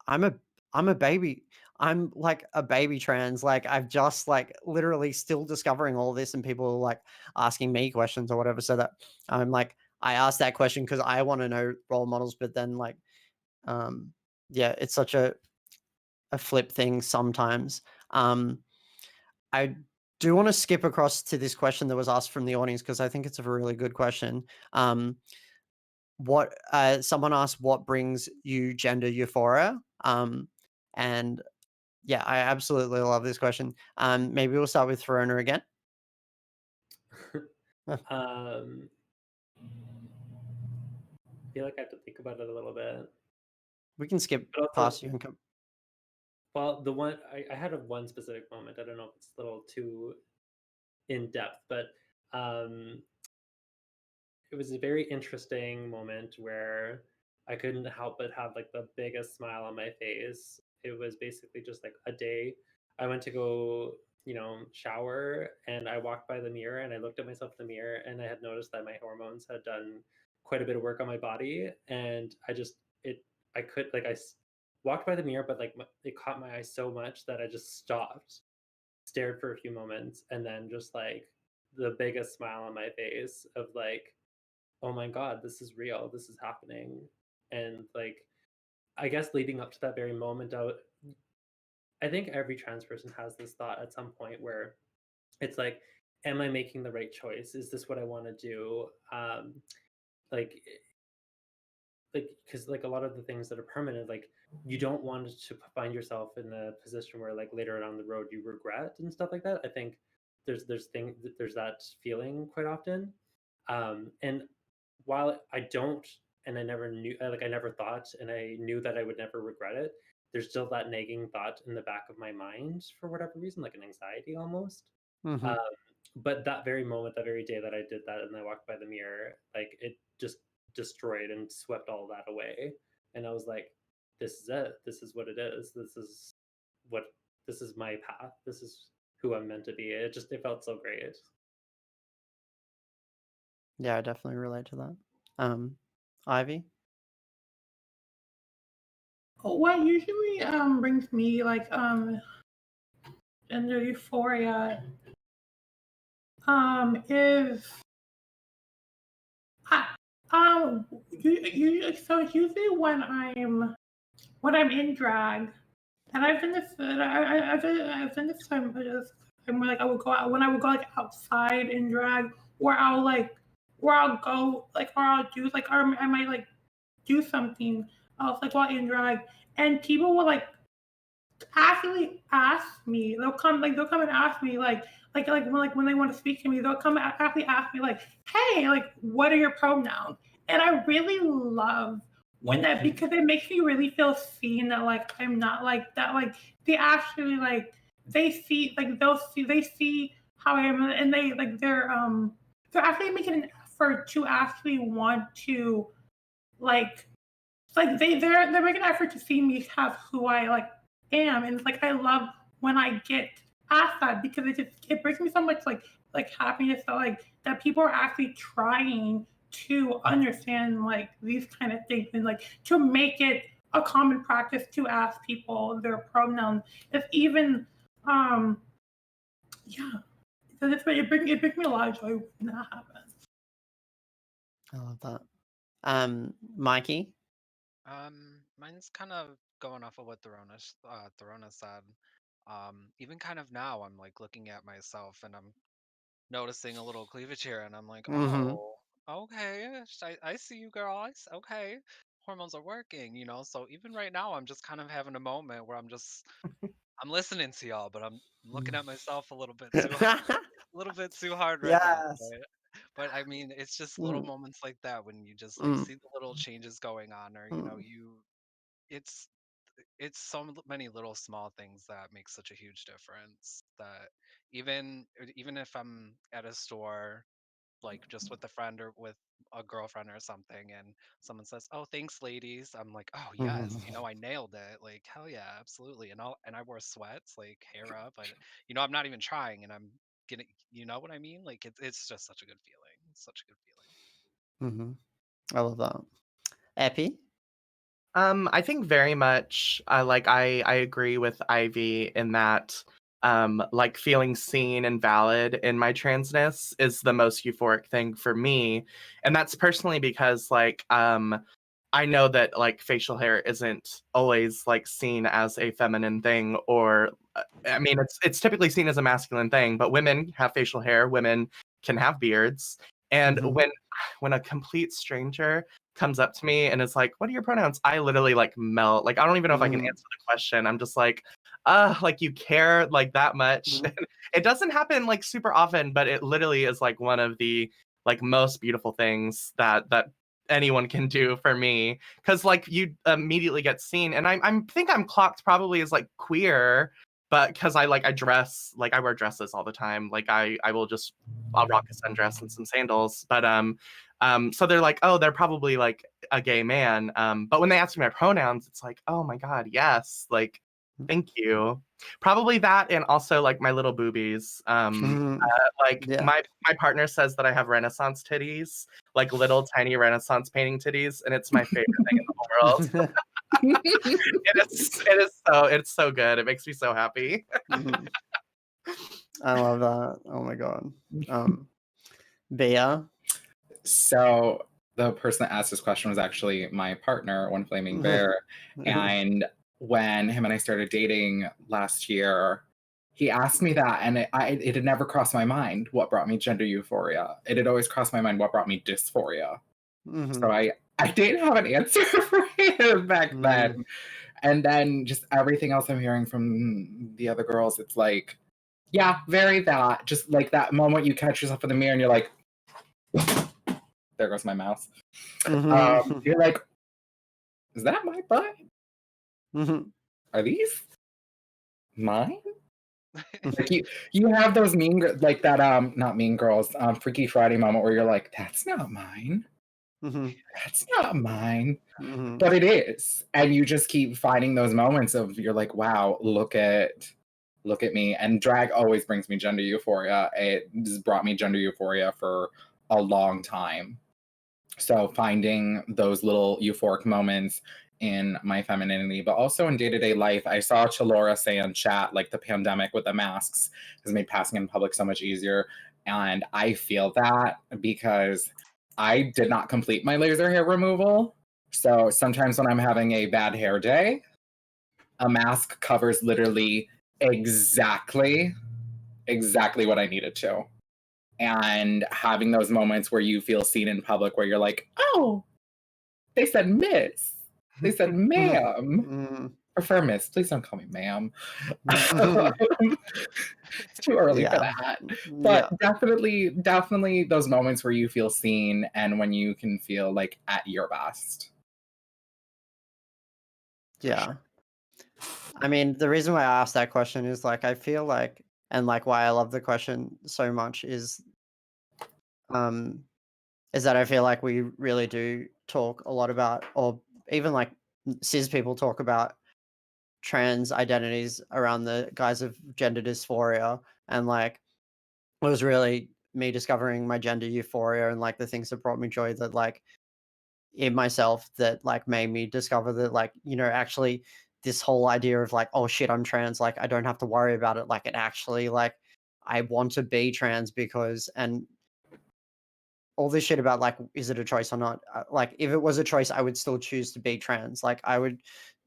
I'm a I'm a baby. I'm like a baby trans. Like I've just like literally still discovering all this, and people are like asking me questions or whatever. So that I'm like, I asked that question because I want to know role models, but then like, um, yeah, it's such a flip thing sometimes. I do want to skip across to this question that was asked from the audience because I think it's a really good question. What someone asked, what brings you gender euphoria? And yeah, I absolutely love this question. Maybe we'll start with Verona again. I feel like I have to think about it a little bit. We can skip But also, past you and come. well, the one I had one specific moment. I don't know if it's a little too in depth, but it was a very interesting moment where I couldn't help but have like the biggest smile on my face. It was basically just like a day. I went to go, shower, and I walked by the mirror and I looked at myself in the mirror, and I had noticed that my hormones had done quite a bit of work on my body, and I could like walked by the mirror, but like it caught my eye so much that I just stopped, stared for a few moments, and then just like the biggest smile on my face of like, oh my god, this is real, this is happening. And like, I guess leading up to that very moment, I think every trans person has this thought at some point where it's like, am I making the right choice, is this what I want to do? Like because like a lot of the things that are permanent, like you don't want to find yourself in a position where like later down the road you regret and stuff like that. I think there's that feeling quite often. And while I don't, and I never knew, like I never thought, and I knew that I would never regret it, there's still that nagging thought in the back of my mind for whatever reason, like an anxiety almost. Mhm. But that very moment, that very day that I did that, and I walked by the mirror, like it just destroyed and swept all that away. And I was like, this is it. This is what it is. This is my path. This is who I'm meant to be. It felt so great. Yeah, I definitely relate to that. Ivy? What usually brings me like gender euphoria is so usually when I'm in drag, and I've been this I've been this time I'm like I would go out when I would go like outside in drag, where I'll go like or I'll do like or I might like do something else like while in drag, and people will like actually ask me. They'll come and ask me when they want to speak to me, they'll come actually ask me like, hey, like what are your pronouns? And I really love when that, because it makes me really feel seen, that like I'm not like that, like they actually like they see how I am, and they're actually making an effort to actually want to like they're making an effort to see me have who I like am. And it's like I love when I get asked that, because it brings me so much like happiness that like that people are actually trying to understand like these kind of things, and like to make it a common practice to ask people their pronouns. If even yeah, so it brings me a lot of joy when that happens. I love that. Mikey. Mine's kind of going off of what Throna said. Even kind of now, I'm like looking at myself and I'm noticing a little cleavage here, and I'm like, Mm-hmm. oh, okay, I see you, girl. Okay, hormones are working, you know. So even right now, I'm just kind of having a moment where I'm listening to y'all, but I'm looking at myself a little bit too, a little bit too hard right now. Yes. But I mean, it's just little Mm, moments like that when you just like mm, see the little changes going on, or mm, it's it's many little small things that make such a huge difference that even if I'm at a store like just with a friend or with a girlfriend or something and someone says, "Oh, thanks ladies." I'm like, "Oh, yes, mhm. I nailed it." Like, hell yeah, absolutely. And I wore sweats, like hair up, but I'm not even trying and I'm getting, you know what I mean? Like it's just such a good feeling. Such a good feeling. Mhm. I love that. Epi? I think very much like I agree with Ivy in that like feeling seen and valid in my transness is the most euphoric thing for me. And that's personally because like I know that like facial hair isn't always like seen as a feminine thing or I mean it's typically seen as a masculine thing, but women have facial hair, women can have beards. And Mhm. when a complete stranger comes up to me and is like, "What are your pronouns?" I literally like melt. Like I don't even know if I can Mhm. answer the question. I'm just like, like you care like that much." Mhm. It doesn't happen like super often, but it literally is like one of the like most beautiful things that anyone can do for me because like you immediately get seen and I'm think I'm clocked probably as like queer but because I dress like I wear dresses all the time like I will just I'll rock a sundress and some sandals but so they're like, oh, they're probably like a gay man. But when they ask me my pronouns, it's like, oh my God, yes. Like, thank you. Probably that and also like my little boobies. Mhm. Like Yeah. my partner says that I have Renaissance titties, like little tiny Renaissance painting titties, and it's my favorite thing in the whole world. It's so good. It makes me so happy. Mhm. I love that. Oh my God. Bea? So the person that asked this question was actually my partner, One Flaming Bear. And when him and I started dating last year, he asked me that, and it had never crossed my mind what brought me gender euphoria. It had always crossed my mind what brought me dysphoria. So Mhm. I didn't have an answer for him back Mhm. then. And then just everything else I'm hearing from the other girls, it's like, yeah, very that. Just like that moment you catch yourself in the mirror and you're like, there goes my mouse. Mhm. You're like, is that my butt? Mhm. Are these mine? Like you have those like that not Mean Girls Freaky Friday moment where you're like, that's not mine. Mhm. That's not mine. Mhm. But it is. And you just keep finding those moments of you're like, wow, look at me. And drag always brings me gender euphoria. It just brought me gender euphoria for a long time. So finding those little euphoric moments in my femininity, but also in day-to-day life. I saw Chalora say in chat, like the pandemic with the masks has made passing in public so much easier. And I feel that because I did not complete my laser hair removal. So sometimes when I'm having a bad hair day, a mask covers literally exactly what I needed to. And having those moments where you feel seen in public where you're like, oh, they said miss. They said ma'am. Mhm. Prefer miss. Please don't call me ma'am. It's too early for Yeah. that. Yeah. But definitely those moments where you feel seen and when you can feel like at your best. Yeah. I mean, the reason why I asked that question is like I feel like and like why I love the question so much um is that I feel like we really do talk a lot about or even like cis people talk about trans identities around the guise of gender dysphoria and like it was really me discovering my gender euphoria and like the things that brought me joy that like in myself that like made me discover that like actually this whole idea of like oh shit I'm trans like I don't have to worry about it like it actually like I want to be trans because, and all this shit about like, is it a choice or not? Like, if it was a choice, I would still choose to be trans. Like, I would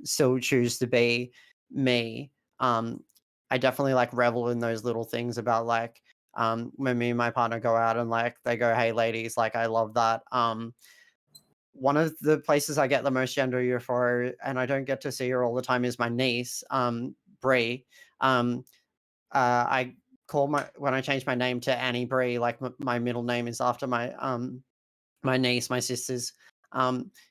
still choose to be me. I definitely like revel in those little things about like, when me and my partner go out and like they go, "Hey, ladies," like I love that. One of the places I get the most gender euphoria, and I don't get to see her all the time, is my niece, Brie. I call when I changed my name to Annie Brie, like my middle name is after my niece, my sister's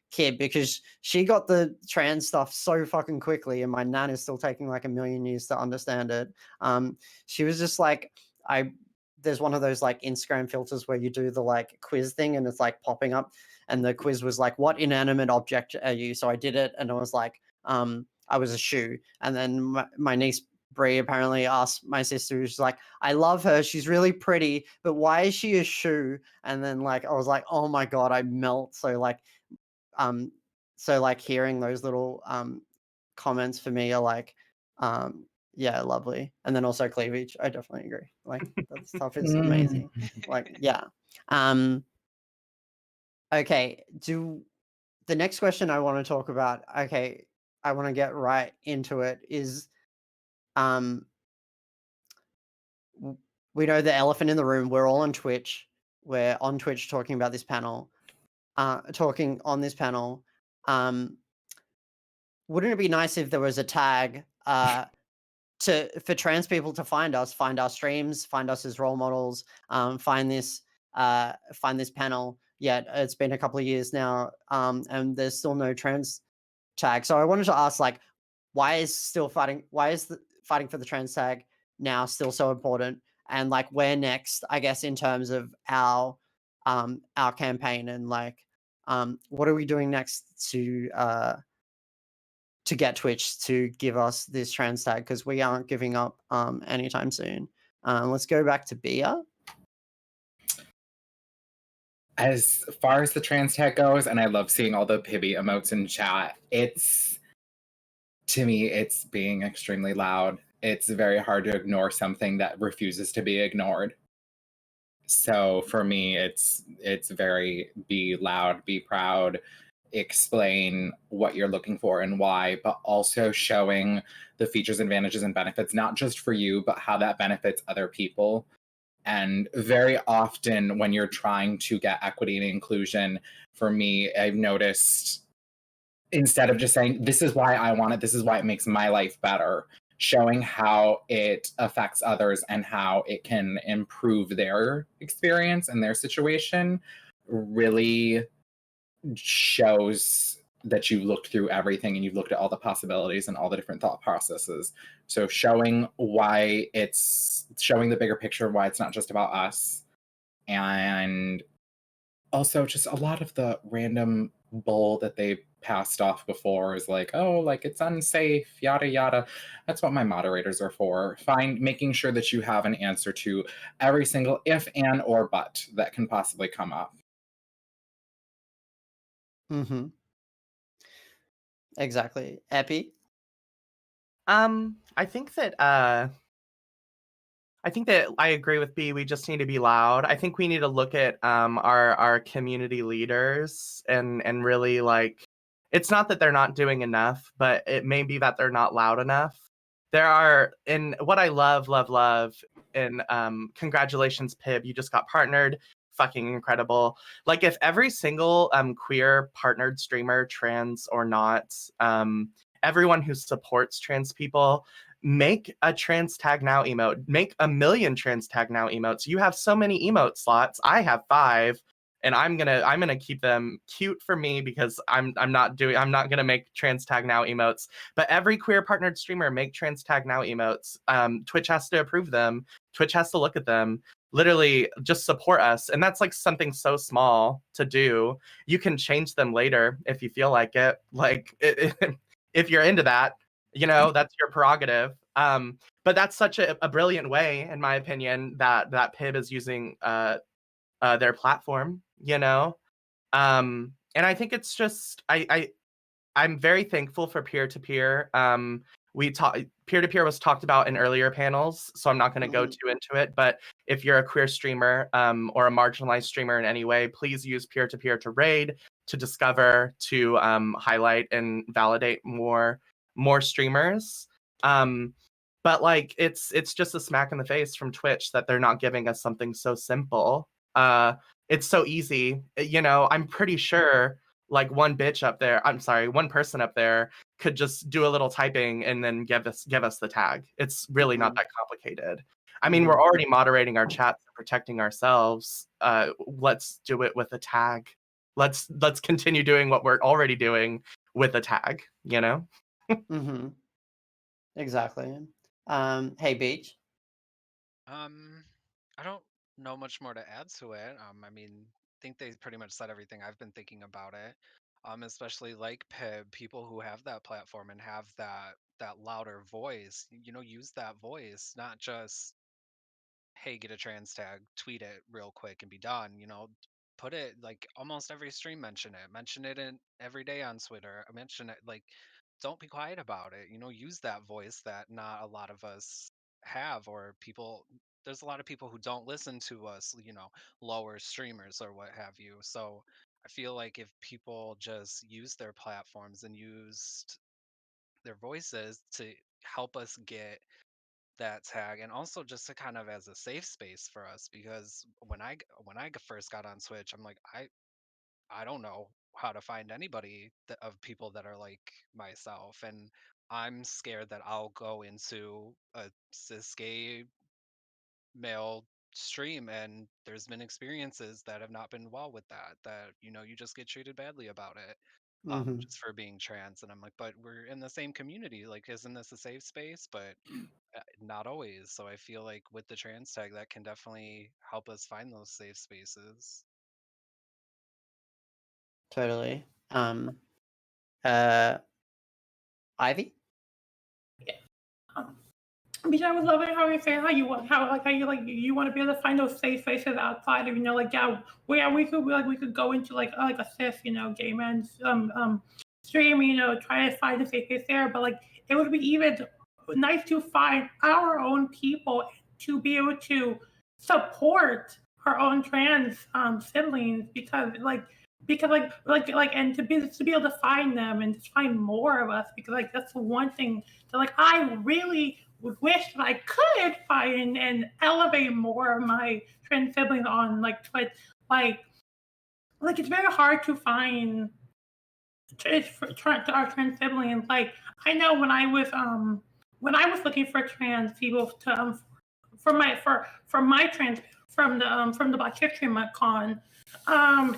kid, because she got the trans stuff so fucking quickly, and my nan is still taking like a million years to understand it. She was just like, there's one of those like Instagram filters where you do the like quiz thing and it's like popping up, and the quiz was like, "What inanimate object are you?" So I did it, and I was like, I was a shoe, and then my niece Brie apparently asked my sister, who's like, "I love her, she's really pretty, but why is she a shoe?" And then like I was like, "Oh my god, I melt." Um so like hearing those little comments for me are like, yeah, lovely. And then also cleavage, I definitely agree. Like that stuff is amazing. Like, yeah. Okay, the next question I want to talk about, okay, I want to get right into it, is we know the elephant in the room. We're all on Twitch. We're on Twitch talking about this panel, talking on this panel. Wouldn't it be nice if there was a tag for trans people to find us, find our streams, find us as role models, find this panel? Yet it's been a couple of years now, and there's still no trans tag. So I wanted to ask, like, why is fighting for the trans tag now still so important? And like, where next, I guess, in terms of our campaign, and like, what are we doing next to get Twitch to give us this trans tag? Because we aren't giving up anytime soon. Let's go back to Bia. As far as the trans tag goes, and I love seeing all the Pibby emotes in chat, to me, it's being extremely loud. It's very hard to ignore something that refuses to be ignored. So for me, it's very be loud, be proud, explain what you're looking for and why, but also showing the features, advantages, and benefits, not just for you, but how that benefits other people. And very often when you're trying to get equity and inclusion, for me, I've noticed, instead of just saying, "This is why I want it, this is why it makes my life better," showing how it affects others and how it can improve their experience and their situation really shows that you've looked through everything and you've looked at all the possibilities and all the different thought processes. So showing the bigger picture, why it's not just about us. And also just a lot of the random bull that they passed off before is like, "Oh, like it's unsafe, yada yada." That's what my moderators are for. Making sure that you have an answer to every single if, and, or but that can possibly come up. Mm-hmm. Exactly. Epi? I think that I agree with B. We just need to be loud. I think we need to look at our community leaders and really, like, it's not that they're not doing enough, but it may be that they're not loud enough. There are, and what I love, and congratulations, Pib, you just got partnered. Fucking incredible. Like, if every single queer partnered streamer, trans or not, everyone who supports trans people, make a trans tag now emote, make 1 million trans tag now emotes. You have so many emote slots. I have 5, and I'm gonna keep them cute for me, because I'm not gonna make trans tag now emotes. But every queer partnered streamer, make trans tag now emotes. Twitch has to approve them. Twitch has to look at them. Literally just support us. And that's like something so small to do. You can change them later if you feel like it. Like if you're into that, that's your prerogative. But that's such a brilliant way, in my opinion, that Pib is using their platform, and I think it's just, I'm very thankful for peer-to-peer. peer-to-peer was talked about in earlier panels, so I'm not going to go too into it. But if you're a queer streamer or a marginalized streamer in any way, please use peer-to-peer to raid, to discover, to highlight and validate more streamers. But like it's just a smack in the face from Twitch that they're not giving us something so simple. It's so easy. I'm pretty sure like one person up there could just do a little typing and then give us the tag. It's really not that complicated. I mean, we're already moderating our chats and protecting ourselves. Let's do it with a tag. Let's continue doing what we're already doing with a tag, Mm-hmm. Exactly. Hey, Beach. I don't know much more to add to it. I mean, I think they pretty much said everything I've been thinking about it. Especially like Pib, people who have that platform and have that louder voice, use that voice, not just, hey, get a trans tag, tweet it real quick and be done. Put it like almost every stream, mention it in every day on Twitter. I mention it like, don't be quiet about it. Use that voice that not a lot of us have, or people. There's a lot of people who don't listen to us, lower streamers or what have you. So I feel like if people just use their platforms and used their voices to help us get that tag, and also just to kind of as a safe space for us, because when I first got on Twitch, I'm like, I don't know how to find anybody of people that are like myself, and I'm scared that I'll go into a cis gay male stream and there's been experiences that have not been well with that you just get treated badly about it, just for being trans. And I'm like, but we're in the same community, like, isn't this a safe space? But not always. So I feel like with the trans tag, that can definitely help us find those safe spaces. Totally. Ivy. Because I was loving how you say how you want you want to be able to find those safe spaces outside of we could go into like a cis gay men's stream, try to find a safe space there, but like it would be even nice to find our own people to be able to support our own trans siblings, because and to be able to find them and to find more of us, because like that's the one thing that like I really would wish that I could find and elevate more of my trans siblings on like Twitch. Like it's very hard to find our trans siblings. Like I know when I was looking for trans people to from the Black History Month con,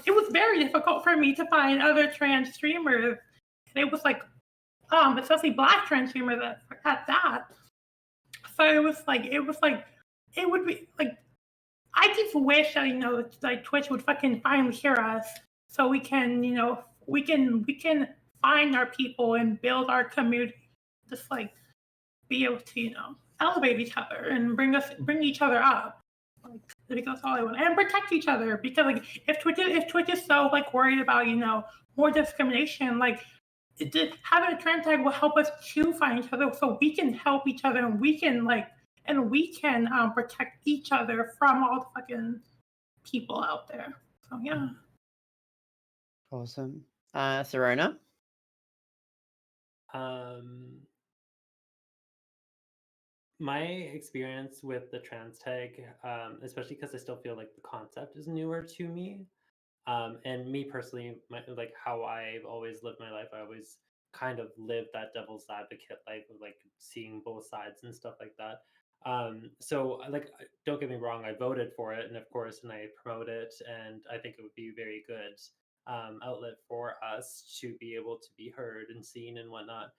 it was very difficult for me to find other trans streamers. And it was like especially Black trans streamers at that. So it would be like I just wish that like Twitch would fucking finally hear us, so we can we can find our people and build our community, just like be able to elevate each other and bring each other up. Like, because that's all I want, and protect each other, because like if Twitch is so like worried about more discrimination, like having a trans tag will help us to find each other, so we can help each other, and we can protect each other from all the fucking people out there. So yeah. Awesome. Therona. My experience with the trans tag, especially because I still feel like the concept is newer to me, and me personally, like how I've always lived my life, I always kind of lived that devil's advocate life of like seeing both sides and stuff like that. So like, don't get me wrong, I voted for it, and of course, and I promote it, and I think it would be very good outlet for us to be able to be heard and seen and whatnot.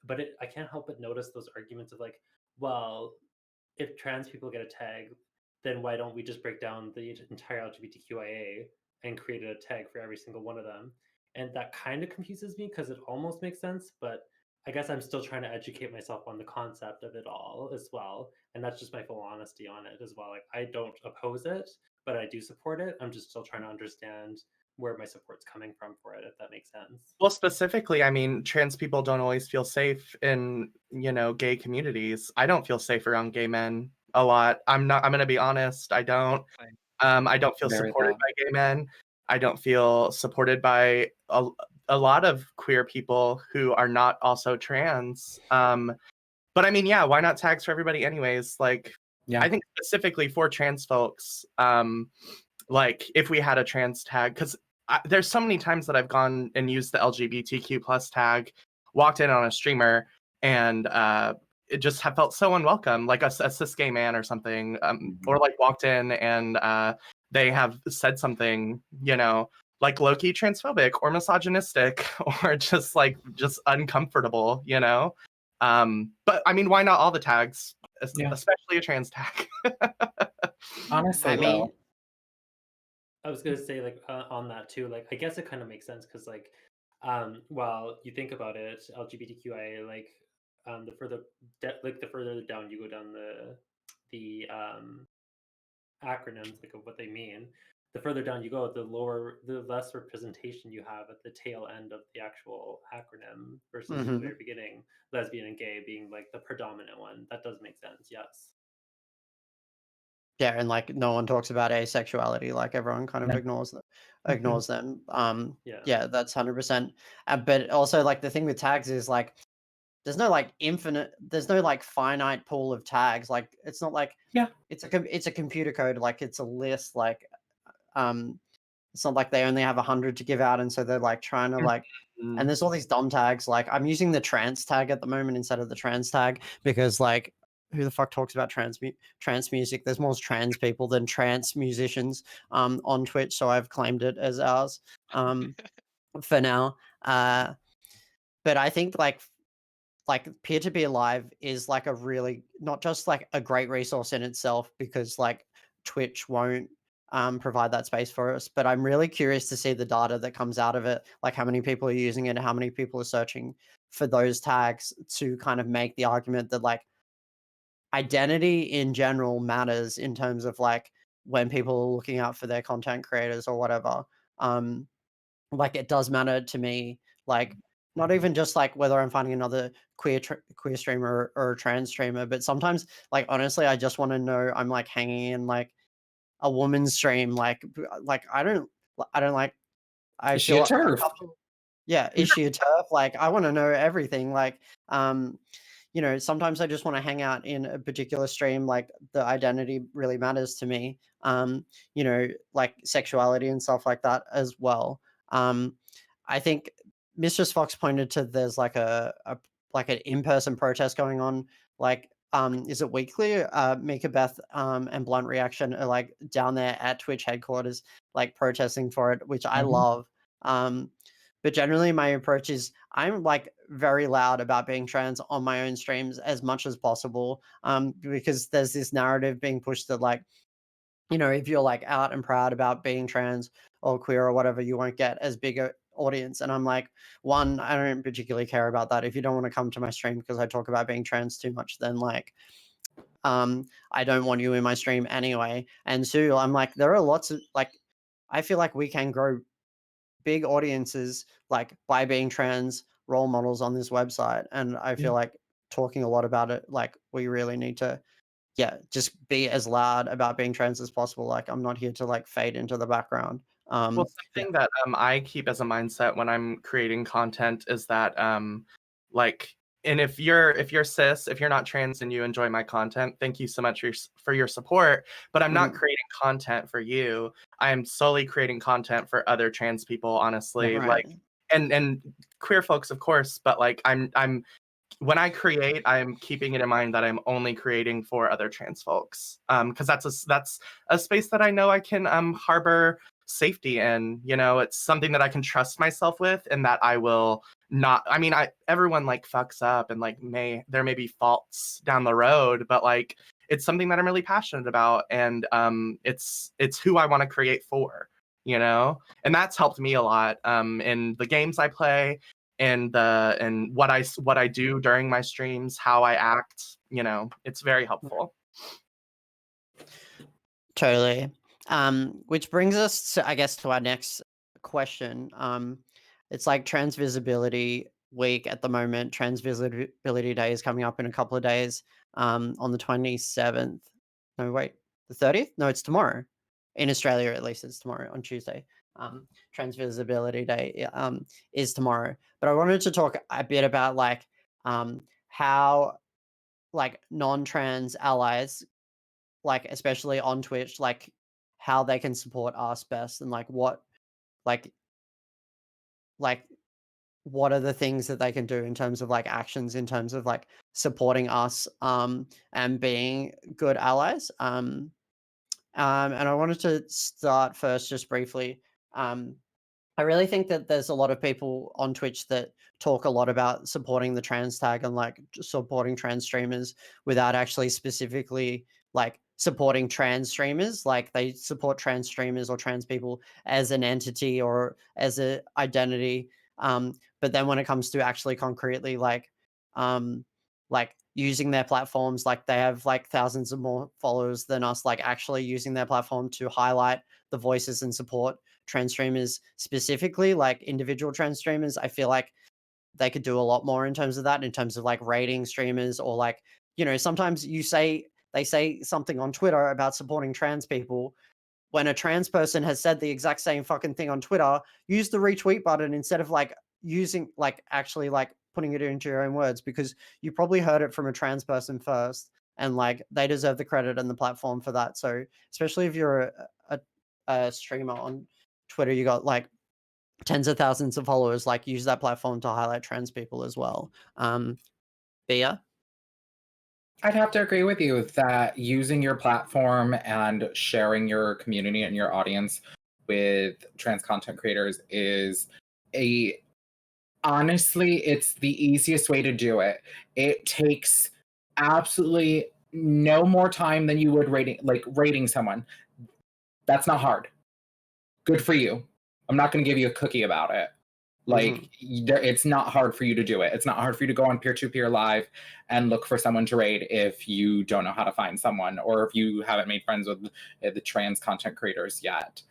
But I can't help but notice those arguments of like, well, if trans people get a tag, then why don't we just break down the entire LGBTQIA and create a tag for every single one of them? And that kind of confuses me because it almost makes sense, but I guess I'm still trying to educate myself on the concept of it all as well. And that's just my full honesty on it as well. Like, I don't oppose it, but I do support it. I'm just still trying to understand where my support's coming from for it, if that makes sense. Well, specifically, I mean, trans people don't always feel safe in, gay communities. I don't feel safe around gay men a lot. I'm going to be honest. I don't. Same. I don't feel Very supported low. by gay men. I don't feel supported by a lot of queer people who are not also trans. But I mean, yeah, why not tags for everybody anyways? Like, Yeah. I think specifically for trans folks, like if we had a trans tag, because there's so many times that I've gone and used the LGBTQ plus tag, walked in on a streamer, and it just have felt so unwelcome, like a cis gay man or something, or like walked in and they have said something, like low-key transphobic or misogynistic or just uncomfortable, But I mean, why not all the tags, Yeah. especially a trans tag? Honestly, I though. mean, I was gonna say like on that too. Like I guess it kind of makes sense because like, while you think about it, LGBTQIA the further the further down you go down the acronyms like of what they mean, the further down you go, the less representation you have at the tail end of the actual acronym versus the mhm. very beginning. Lesbian and gay being like the predominant one. That does make sense. Yes. Yeah, and like no one talks about asexuality, like everyone kind of No. ignores them. Yeah. Yeah, that's 100%. But also like the thing with tags is like there's no like there's no like finite pool of tags. Like it's not like Yeah. it's a computer code, like it's a list, like it's not like they only have 100 to give out, and so they're like trying to like. And there's all these dumb tags. Like I'm using the trans tag at the moment instead of the trans tag because like who the fuck talks about trans music? There's more trans people than trans musicians on Twitch, so I've claimed it as ours for now. But I think like peer-to-peer live is like a really not just like a great resource in itself because like Twitch won't provide that space for us, but I'm really curious to see the data that comes out of it, like how many people are using it, how many people are searching for those tags to kind of make the argument that like identity in general matters in terms of like when people are looking out for their content creators or whatever. Like it does matter to me, like not even just like whether I'm finding another queer streamer or a trans streamer, but sometimes like honestly, I just want to know I'm like hanging in like a woman's stream, like I don't like I Is she a feel TERF? uncomfortable. Yeah, is she a turf? Like I want to know everything. Like sometimes I just want to hang out in a particular stream. Like the identity really matters to me. Like sexuality and stuff like that as well. I think Mistress Fox pointed to there's like like an in-person protest going on. Like, is it weekly? Mika Beth and Blunt Reaction are like down there at Twitch headquarters, like protesting for it, which I love. But generally my approach is I'm like very loud about being trans on my own streams as much as possible. Because there's this narrative being pushed that like, if you're like out and proud about being trans or queer or whatever, you won't get as big a audience. And I'm like, one, I don't particularly care about that. If you don't want to come to my stream because I talk about being trans too much, then like I don't want you in my stream anyway. And two, I'm like, there are lots of like I feel like we can grow big audiences like by being trans role models on this website. And I feel like talking a lot about it, like we really need to just be as loud about being trans as possible. Like I'm not here to like fade into the background. Well, something that I keep as a mindset when I'm creating content is that like, and if you're cis, if you're not trans and you enjoy my content, thank you so much for your support. But I'm not creating content for you. I am solely creating content for other trans people, honestly. Right. Like and queer folks, of course, but like I'm when I create, I'm keeping it in mind that I'm only creating for other trans folks. Because that's a space that I know I can harbor safety in. It's something that I can trust myself with, and that I will not. I mean, everyone like fucks up, and like there may be faults down the road, but like it's something that I'm really passionate about, and it's who I want to create for. And that's helped me a lot in the games I play and what I do during my streams, how I act, it's very helpful. Totally. Which brings us to, I guess, to our next question. It's like Trans Visibility Week at the moment. Trans Visibility Day is coming up in a couple of days. On the 27th. No, wait, the 30th? No, it's tomorrow. In Australia, at least, it's tomorrow on Tuesday. Trans Visibility Day is tomorrow. But I wanted to talk a bit about like how like non-trans allies, like especially on Twitch, like how they can support us best, and like what what are the things that they can do in terms of like actions, in terms of like supporting us and being good allies. And I wanted to start first just briefly. I really think that there's a lot of people on Twitch that talk a lot about supporting the trans tag and like supporting trans streamers without actually specifically like supporting trans streamers. Like they support trans streamers or trans people as an entity or as an identity. But then when it comes to actually concretely like using their platforms, like they have like thousands of more followers than us, like actually using their platform to highlight the voices and support trans streamers specifically, like individual trans streamers. I feel like they could do a lot more in terms of that, in terms of like rating streamers, or like, you know, sometimes they say something on Twitter about supporting trans people. When a trans person has said the exact same fucking thing on Twitter, use the retweet button instead of like using like actually like putting it into your own words, because you probably heard it from a trans person first, and like they deserve the credit and the platform for that. So especially if you're a streamer on Twitter, you got like tens of thousands of followers, like use that platform to highlight trans people as well. Bia? I'd have to agree with you that using your platform and sharing your community and your audience with trans content creators is honestly, it's the easiest way to do it. It takes absolutely no more time than you would rating someone. That's not hard. Good for you. I'm not going to give you a cookie about it. Like, it's not hard for you to do it. It's not hard for you to go on peer-to-peer live and look for someone to raid if you don't know how to find someone, or if you haven't made friends with the trans content creators yet.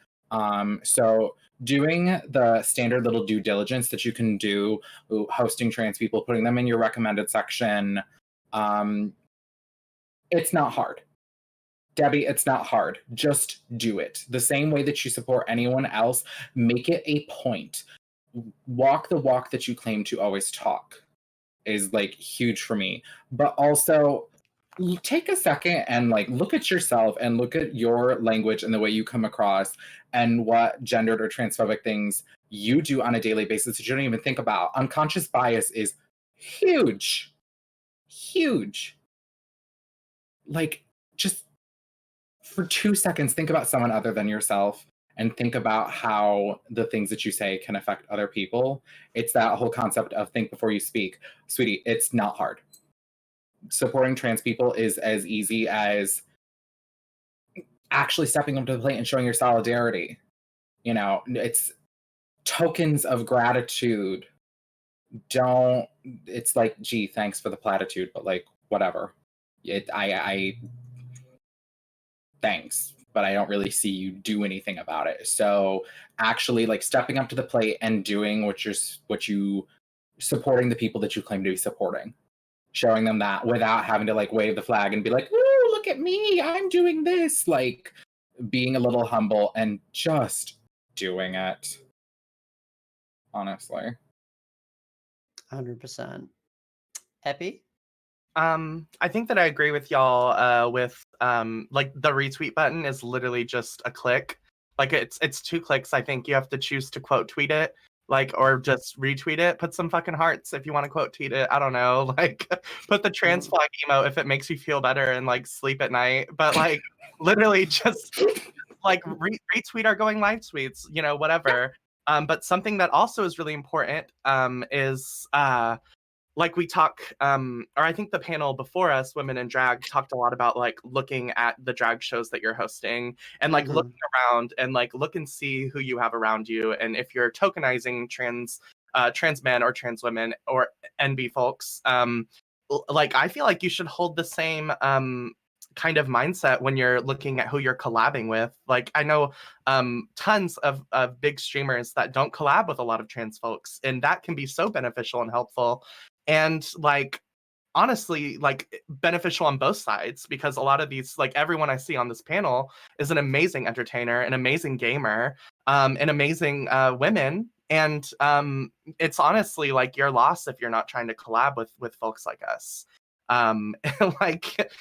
So doing the standard little due diligence that you can do, hosting trans people, putting them in your recommended section, it's not hard. Debbie, it's not hard. Just do it. The same way that you support anyone else, make it a point. Walk the walk that you claim to always talk is like huge for me. But also take a second and like look at yourself and look at your language and the way you come across and what gendered or transphobic things you do on a daily basis that you don't even think about. Unconscious bias is huge. Huge. Like, just for 2 seconds, think about someone other than yourself and think about how the things that you say can affect other people. It's that whole concept of think before you speak. Sweetie, it's not hard. Supporting trans people is as easy as actually stepping up to the plate and showing your solidarity. You know, it's tokens of gratitude. It's like, gee, thanks for the platitude, but like, whatever. Thanks, but I don't really see you do anything about it. So actually like stepping up to the plate and doing what you supporting the people that you claim to be supporting, showing them that without having to like wave the flag and be like, "Ooh, look at me, I'm doing this." Like being a little humble and just doing it. Honestly. 100%. Epi? I think that I agree with y'all with like the retweet button is literally just a click. Like it's 2 clicks. I think you have to choose to quote tweet it, like, or just retweet it. Put some fucking hearts if you want to quote tweet it. I don't know. Like put the trans flag emote if it makes you feel better and like sleep at night. But like literally just like retweet our going live tweets, you know, whatever. But something that also is really important is like we talk, or I think the panel before us, Women in Drag, talked a lot about like looking at the drag shows that you're hosting and like looking around and like look and see who you have around you. And if you're tokenizing trans men or trans women or NB folks, like I feel like you should hold the same kind of mindset when you're looking at who you're collabing with. Like, I know tons of big streamers that don't collab with a lot of trans folks, and that can be so beneficial and helpful. And like, honestly, like, beneficial on both sides, because a lot of these, like, everyone I see on this panel is an amazing entertainer, an amazing gamer, and amazing women. And it's honestly like your loss if you're not trying to collab with folks like us. Like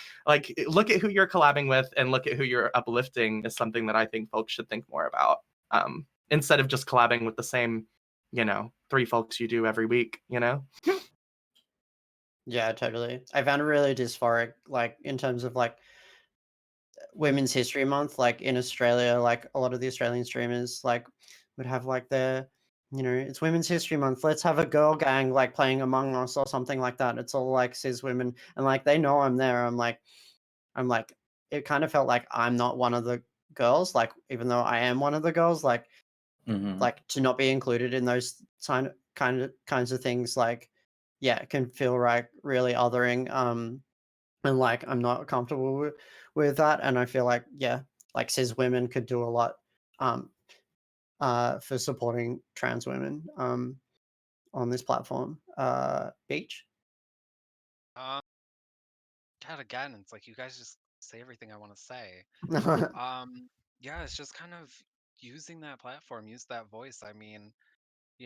look at who you're collabing with and look at who you're uplifting is something that I think folks should think more about, instead of just collabing with the same, 3 folks you do every week. Yeah, totally. I found it really dysphoric, like in terms of like Women's History Month, like in Australia, like a lot of the Australian streamers like would have like their, it's Women's History Month. Let's have a girl gang like playing Among Us or something like that. It's all like cis women, and like they know I'm there. I'm like, it kind of felt like I'm not one of the girls, like even though I am one of the girls, like to not be included in those kinds of things, like yeah, it can feel like really othering. And like I'm not comfortable with that, and I feel like yeah, like cis women could do a lot for supporting trans women on this platform. Beach. Um, God, again, it's like you guys just say everything I want to say. Yeah, it's just kind of using that platform, use that voice. I mean,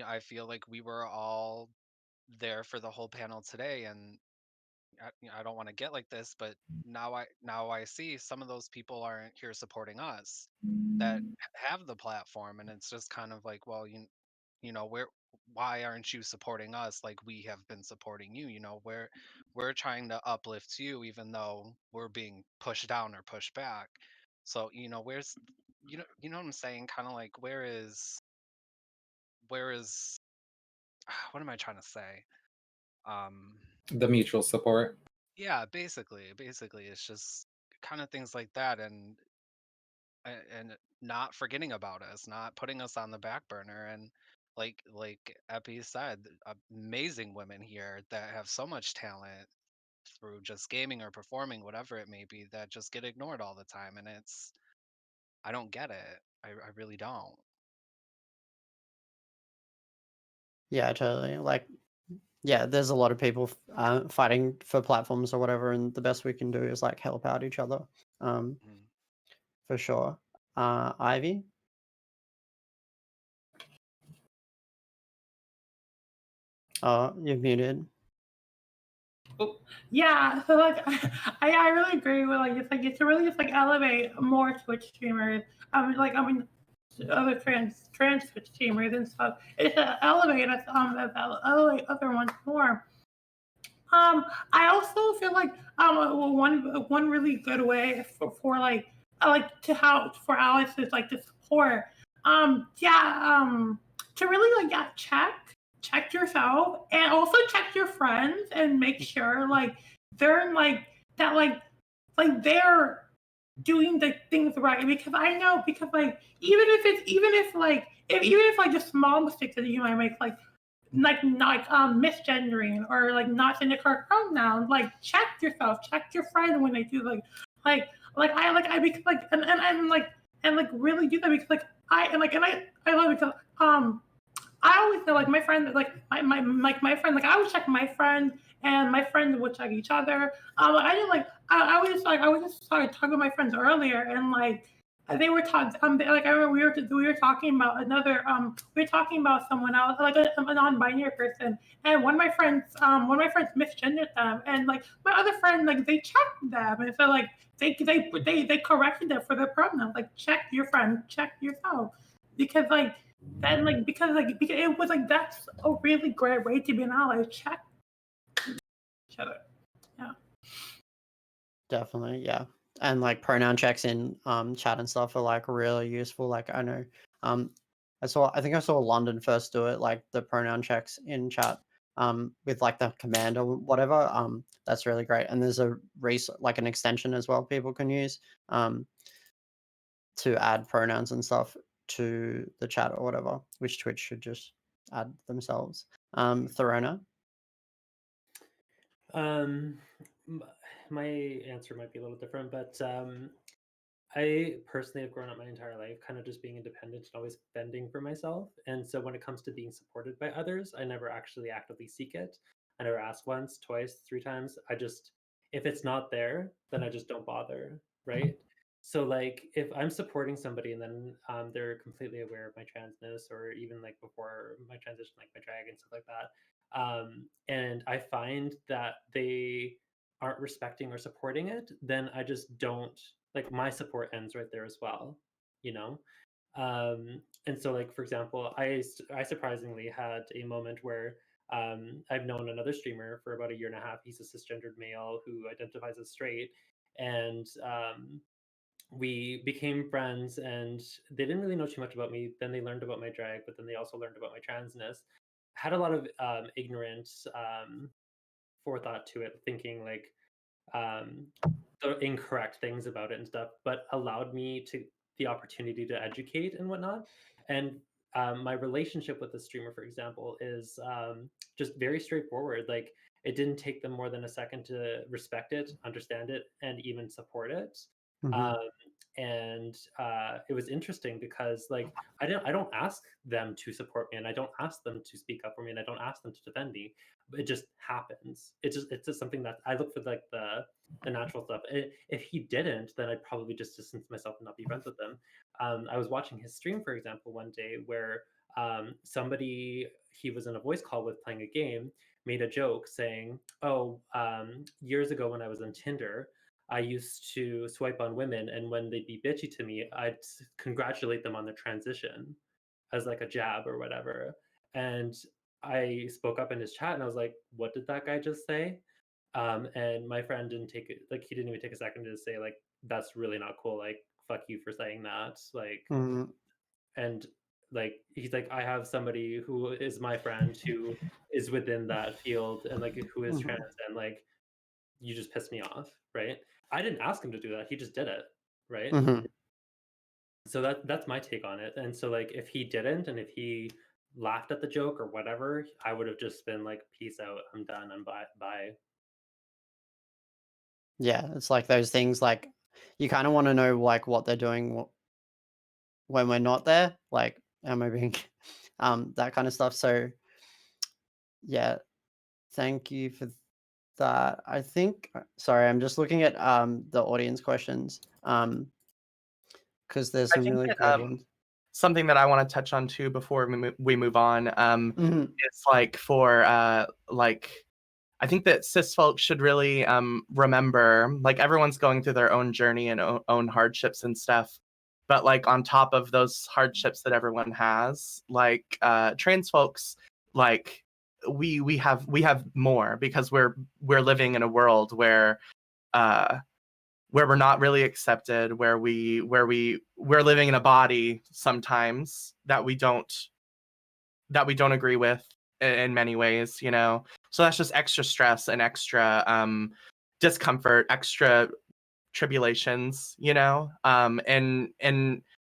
I feel like we were all there for the whole panel today, and I don't want to get like this, but now I see some of those people aren't here supporting us that have the platform, and it's just kind of like, well, why aren't you supporting us like we have been supporting you? We're trying to uplift you, even though we're being pushed down or pushed back. So where's what I'm saying? Kind of like where is what am I trying to say? Um, The mutual support. yeah, basically, it's just kind of things like that, and not forgetting about us, not putting us on the back burner, and like Epi said, amazing women here that have so much talent through just gaming or performing, whatever it may be, that just get ignored all the time, and I don't get it. I really don't. Yeah, totally. Like yeah, there's a lot of people fighting for platforms or whatever, and the best we can do is like help out each other, Mhm. for sure. Ivy. Oh, you're muted. Yeah, so like I really agree with like it's to really just like elevate more Twitch streamers. Other trans Twitch streamers and stuff. It's to elevate us elevate other ones more. I also feel like one really good way for like to how for Alice is like to support to really like check yourself and also check your friends and make sure like they're in, like that like they're doing the things right, because I know, because like even if like just small mistakes that you might make, like not misgendering or like not saying the correct pronoun, like check yourself, check your friend when they do I because like and like really do that, because like I love it, because I always feel like my friend, like my friend, like I would check my friend and my friends would check each other. I didn't like I was just started talking to my friends earlier, and like they were talking. Like I remember we were talking about we were talking about someone else, like a non-binary person, and one of my friends misgendered them, and like my other friend, like they checked them, and so like they corrected them for their pronoun. Like check your friend, check yourself, because like then like because it was like that's a really great way to be an ally. Check each other. Yeah. Definitely, yeah. And like pronoun checks in chat and stuff are like really useful. Like I know I think I saw London first do it, like the pronoun checks in chat with like the command or whatever. That's really great. And there's a like an extension as well people can use to add pronouns and stuff to the chat or whatever, which Twitch should just add themselves. Thorona. Um, my answer might be a little different, but I personally have grown up my entire life kind of just being independent and always fending for myself. And so when it comes to being supported by others, I never actually actively seek it. I never ask once, twice, 3 times. I just, if it's not there, then I just don't bother, right? So like if I'm supporting somebody and then they're completely aware of my transness, or even like before my transition, like my drag and stuff like that, and I find that they aren't respecting or supporting it, then I just don't, like, my support ends right there as well, you know? And so like for example, I surprisingly had a moment where I've known another streamer for about a year and a half. He's a cisgendered male who identifies as straight, and we became friends, and they didn't really know too much about me. Then they learned about my drag, but then they also learned about my transness. Had a lot of ignorant forethought to it, thinking like um, the incorrect things about it and stuff, but allowed me to the opportunity to educate and whatnot. And my relationship with the streamer, for example, is just very straightforward. Like it didn't take them more than a second to respect it, understand it, and even support it. Mhm. And it was interesting because like I don't ask them to support me, and I don't ask them to speak up for me, and I don't ask them to defend me. It just happens. It's just something that I look for, like the natural stuff. If he didn't, then I'd probably just distance myself and not be friends with them. I was watching his stream, for example, one day where somebody he was in a voice call with playing a game made a joke saying, "Oh, years ago when I was on Tinder, I used to swipe on women, and when they'd be bitchy to me, I'd congratulate them on their transition as like a jab or whatever." And I spoke up in his chat and I was like, "What did that guy just say?" And my friend didn't take it, like he didn't even take a second to say like, "That's really not cool. Like, fuck you for saying that." Like, Mhm. and like he's like, "I have somebody who is my friend who is within that field and like who is Mhm. trans, and like you just pissed me off, right?" I didn't ask him to do that. He just did it, right? Mhm. So that's my take on it. And so like if he didn't, and if he laughed at the joke or whatever, I would have just been like, "Peace out. I'm done. I'm bye." Yeah, it's like those things like you kind of want to know like what they're doing when we're not there, like am I being that kind of stuff. So yeah, thank you for that. I think sorry, I'm just looking at the audience questions because there's I some think really that good ones. something that I want to touch on too before we move on Mhm. is like for like I think that cis folks should really remember, like everyone's going through their own journey and own hardships and stuff. But like on top of those hardships that everyone has, like trans folks, like we have more because we're living in a world uh where we're not really accepted, we're living in a body sometimes that we don't agree with in many ways, you know. So that's just extra stress and extra discomfort, extra tribulations, you know. And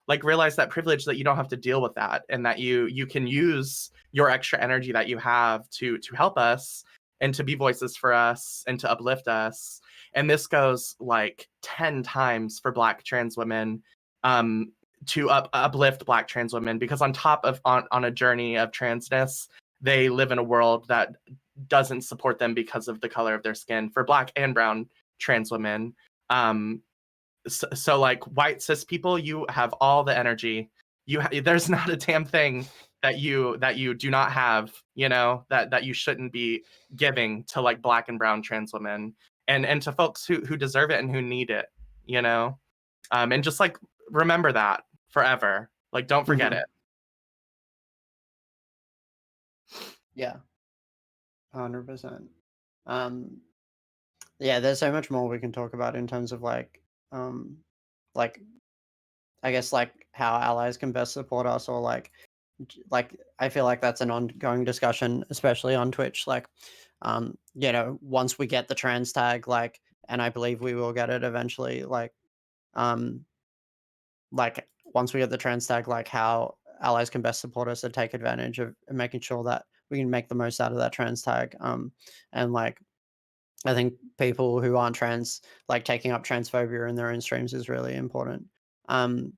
like realize that privilege, that you don't have to deal with that, and that you can use your extra energy that you have to help us and to be voices for us and to uplift us. And this goes like 10 times for Black trans women, to uplift Black trans women, because on top of on a journey of transness, they live in a world that doesn't support them because of the color of their skin. For Black and brown trans women, so like white cis people, you have all the energy. There's not a damn thing that you do not have, you know, that you shouldn't be giving to like Black and brown trans women, and to folks who deserve it and who need it, you know. And just like remember that forever. Like don't forget Mhm. it. Yeah, 100%. Um, yeah, there's so much more we can talk about in terms of like I guess like how allies can best support us, or like I feel like that's an ongoing discussion, especially on Twitch. Like, you know, once we get the trans tag, like, and I believe we will get it eventually. Um, like once we get the trans tag, like how allies can best support us to take advantage of making sure that we can make the most out of that trans tag. And like I think people who aren't trans, like taking up transphobia in their own streams is really important. Um,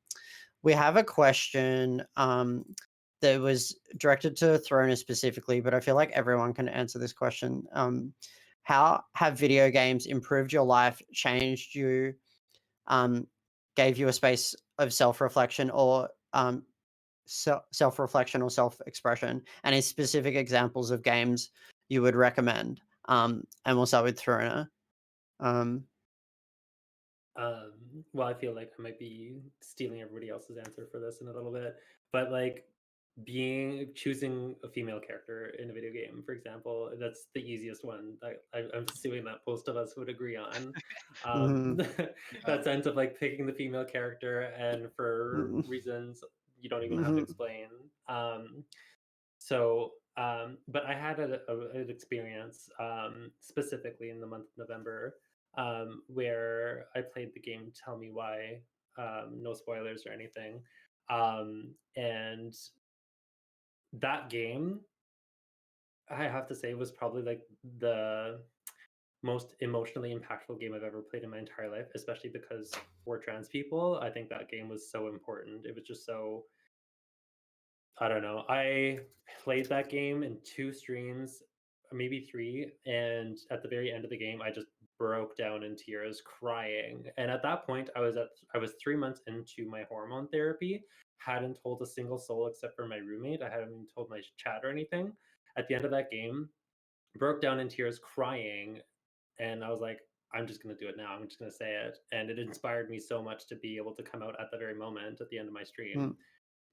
we have a question that was directed to Throna specifically, but I feel like everyone can answer this question. How have video games improved your life, changed you, gave you a space of self-reflection or self-reflection or self-expression? Any specific examples of games you would recommend? And we'll start with Throna. Um, Well, I feel like I might be stealing everybody else's answer for this in a little bit, but like choosing a female character in a video game, for example, that's the easiest one. I'm assuming that most of us would agree on. mhm, That sense of like picking the female character, and for mhm, reasons you don't even have to mhm, explain. But I had an experience specifically in the month of November where I played the game Tell Me Why. No spoilers or anything. And that game, I have to say, was probably like the most emotionally impactful game I've ever played in my entire life, especially because we're trans people. I think that game was so important. It was just so, I don't know. I played that game in 2 streams, maybe 3, and at the very end of the game, I just broke down in tears crying. And at that point, I was 3 months into my hormone therapy, hadn't told a single soul except for my roommate. I hadn't even told my chat or anything. At the end of that game, broke down in tears crying, and I was like, I'm just going to do it now. I'm just going to say it. And it inspired me so much to be able to come out at the very moment at the end of my stream mm.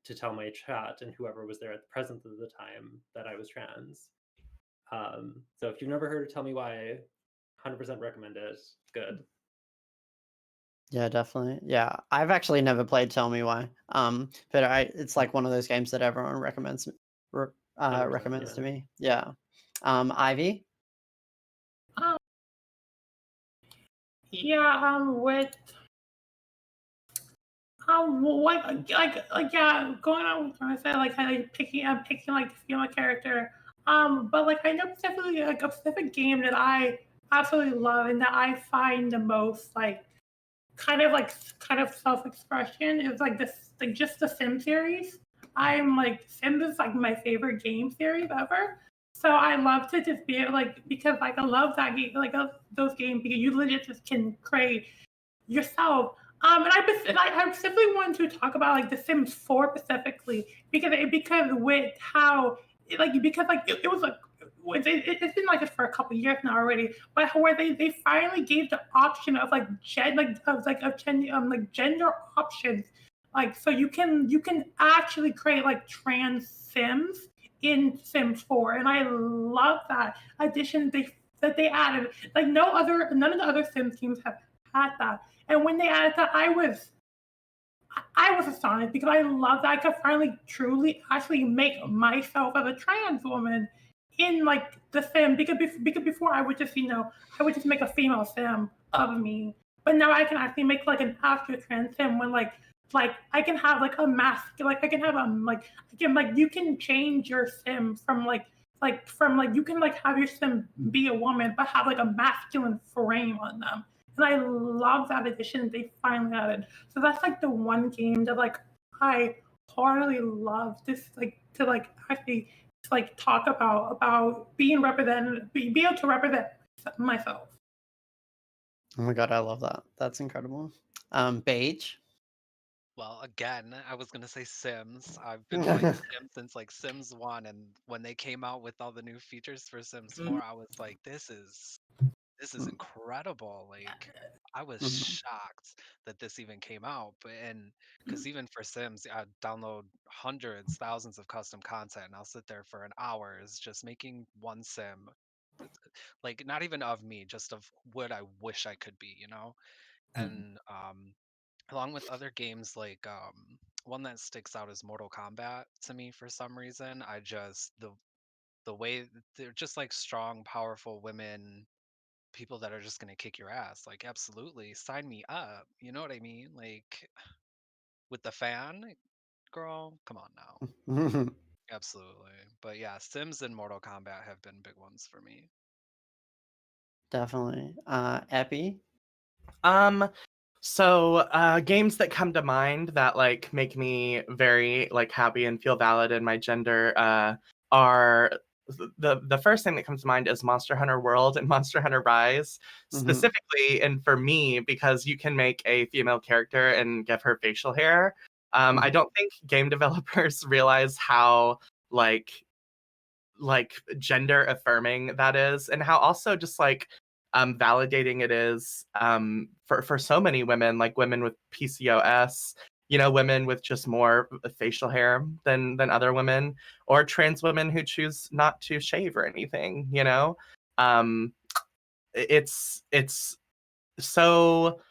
to tell my chat and whoever was there at the present of the time that I was trans. So if you've never heard of Tell Me Why, 100% recommend it. It's good. Yeah, definitely. Yeah, I've actually never played Tell Me Why. But it's like one of those games that everyone recommends 100%, to yeah. me. Yeah. Ivy. Um, yeah, with yeah, going on with what I said, like kind of I'm picking like the female character. But like I know specifically like a specific game that I absolutely love and that I find the most like kind of self-expression is like this like just the Sim series. I'm like Sims is like my favorite game series ever. So I love to just be like because like I love that game like those games because you legit just can create yourself. I specifically wanted to talk about like The Sims 4 specifically because with how it was like it's been like this for a couple of years now already, but where they finally gave the option of like gender options, like so you can actually create like trans Sims in Sims 4, and I love that addition they added. Like none of the other Sims games have had that. And when they added that, I was astonished because I love that I could finally truly actually make myself as a trans woman in like the sim because before I would just I would just make a female sim of me, but now I can actually make like an actual trans sim when like I can have like a mask like I can have like I can like you can change your sim from you can like have your sim be a woman but have like a masculine frame on them, and I love that addition they finally added. So that's like the one game that like I heartily love this like to like actually to, like talk about being represented, be able to represent myself. Oh my god, I love that. That's incredible. Beige. Well, again, I was gonna say Sims. I've been playing Sims since like Sims 1, and when they came out with all the new features for Sims 4, I was like, this is incredible. Like I was Mhm. shocked that this even came out. But and because even for Sims, I download hundreds, thousands of custom content, and I'll sit there for an hours just making one sim. Like not even of me, just of what I wish I could be, you know? And along with other games like one that sticks out is Mortal Kombat to me for some reason. I just the way they're just like strong, powerful women, people that are just gonna kick your ass. Like absolutely, sign me up. You know what I mean? Like with the fan, girl, come on now. Absolutely. But yeah, Sims and Mortal Kombat have been big ones for me. definitely. Epi? Um, games that come to mind that like make me very like happy and feel valid in my gender are the first thing that comes to mind is Monster Hunter World and Monster Hunter Rise, specifically, and for me because you can make a female character and give her facial hair. I don't think game developers realize how like gender affirming that is, and how also just like validating it is for so many women, like women with PCOS, women with just more facial hair than other women, or trans women who choose not to shave or anything. um it's so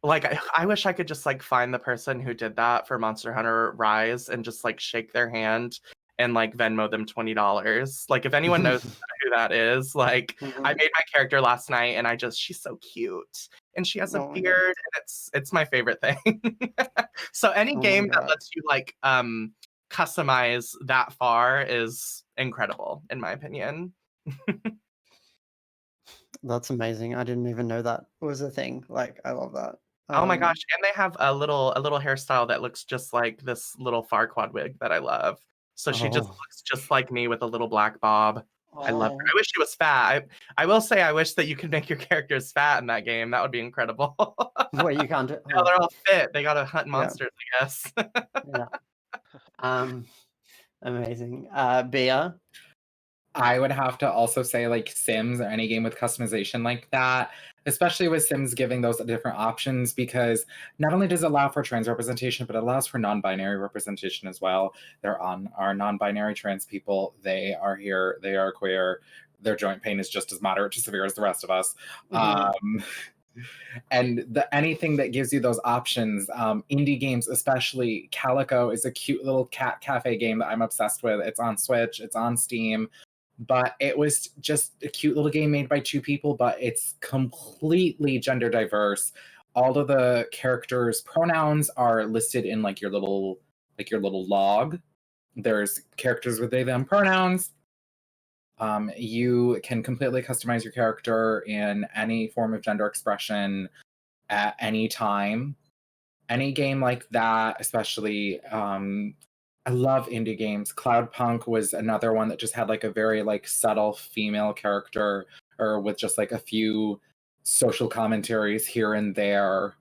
like I wish I could just like find the person who did that for Monster Hunter Rise and just like shake their hand and like Venmo them $20. Like if anyone knows who that is, like I made my character last night and she's so cute and she has a Oh my God. beard and it's my favorite thing. So any Oh my game that God. lets you like customize that far is incredible in my opinion. That's amazing. I didn't even know that was a thing. Like, I love that. Oh my gosh, and they have a little hairstyle that looks just like this little Farquaad wig that I love. So she just Oh. looks just like me with a little black bob. I love her. Oh. I wish she was fat. I will say I wish that you could make your characters fat in that game. That would be incredible. Well, you can't do. No, they're all fit. They gotta hunt Yeah. monsters, I guess. Yeah. Amazing. Bea? I would have to also say like Sims or any game with customization like that, especially with Sims giving those different options, because not only does it allow for trans representation, but it allows for non-binary representation as well. There are non-binary trans people. They are here. They are queer. Their joint pain is just as moderate to severe as the rest of us. And anything that gives you those options, indie games especially. Calico is a cute little cat cafe game that I'm obsessed with. It's on Switch. It's on Steam. But it was just a cute little game made by two people, but it's completely gender diverse. All of the characters' pronouns are listed in like your little log. There's characters with they them pronouns. You can completely customize your character in any form of gender expression at any time. Any game like that, especially I love indie games. Cloudpunk was another one that just had like a very like subtle female character, or with just like a few social commentaries here and there.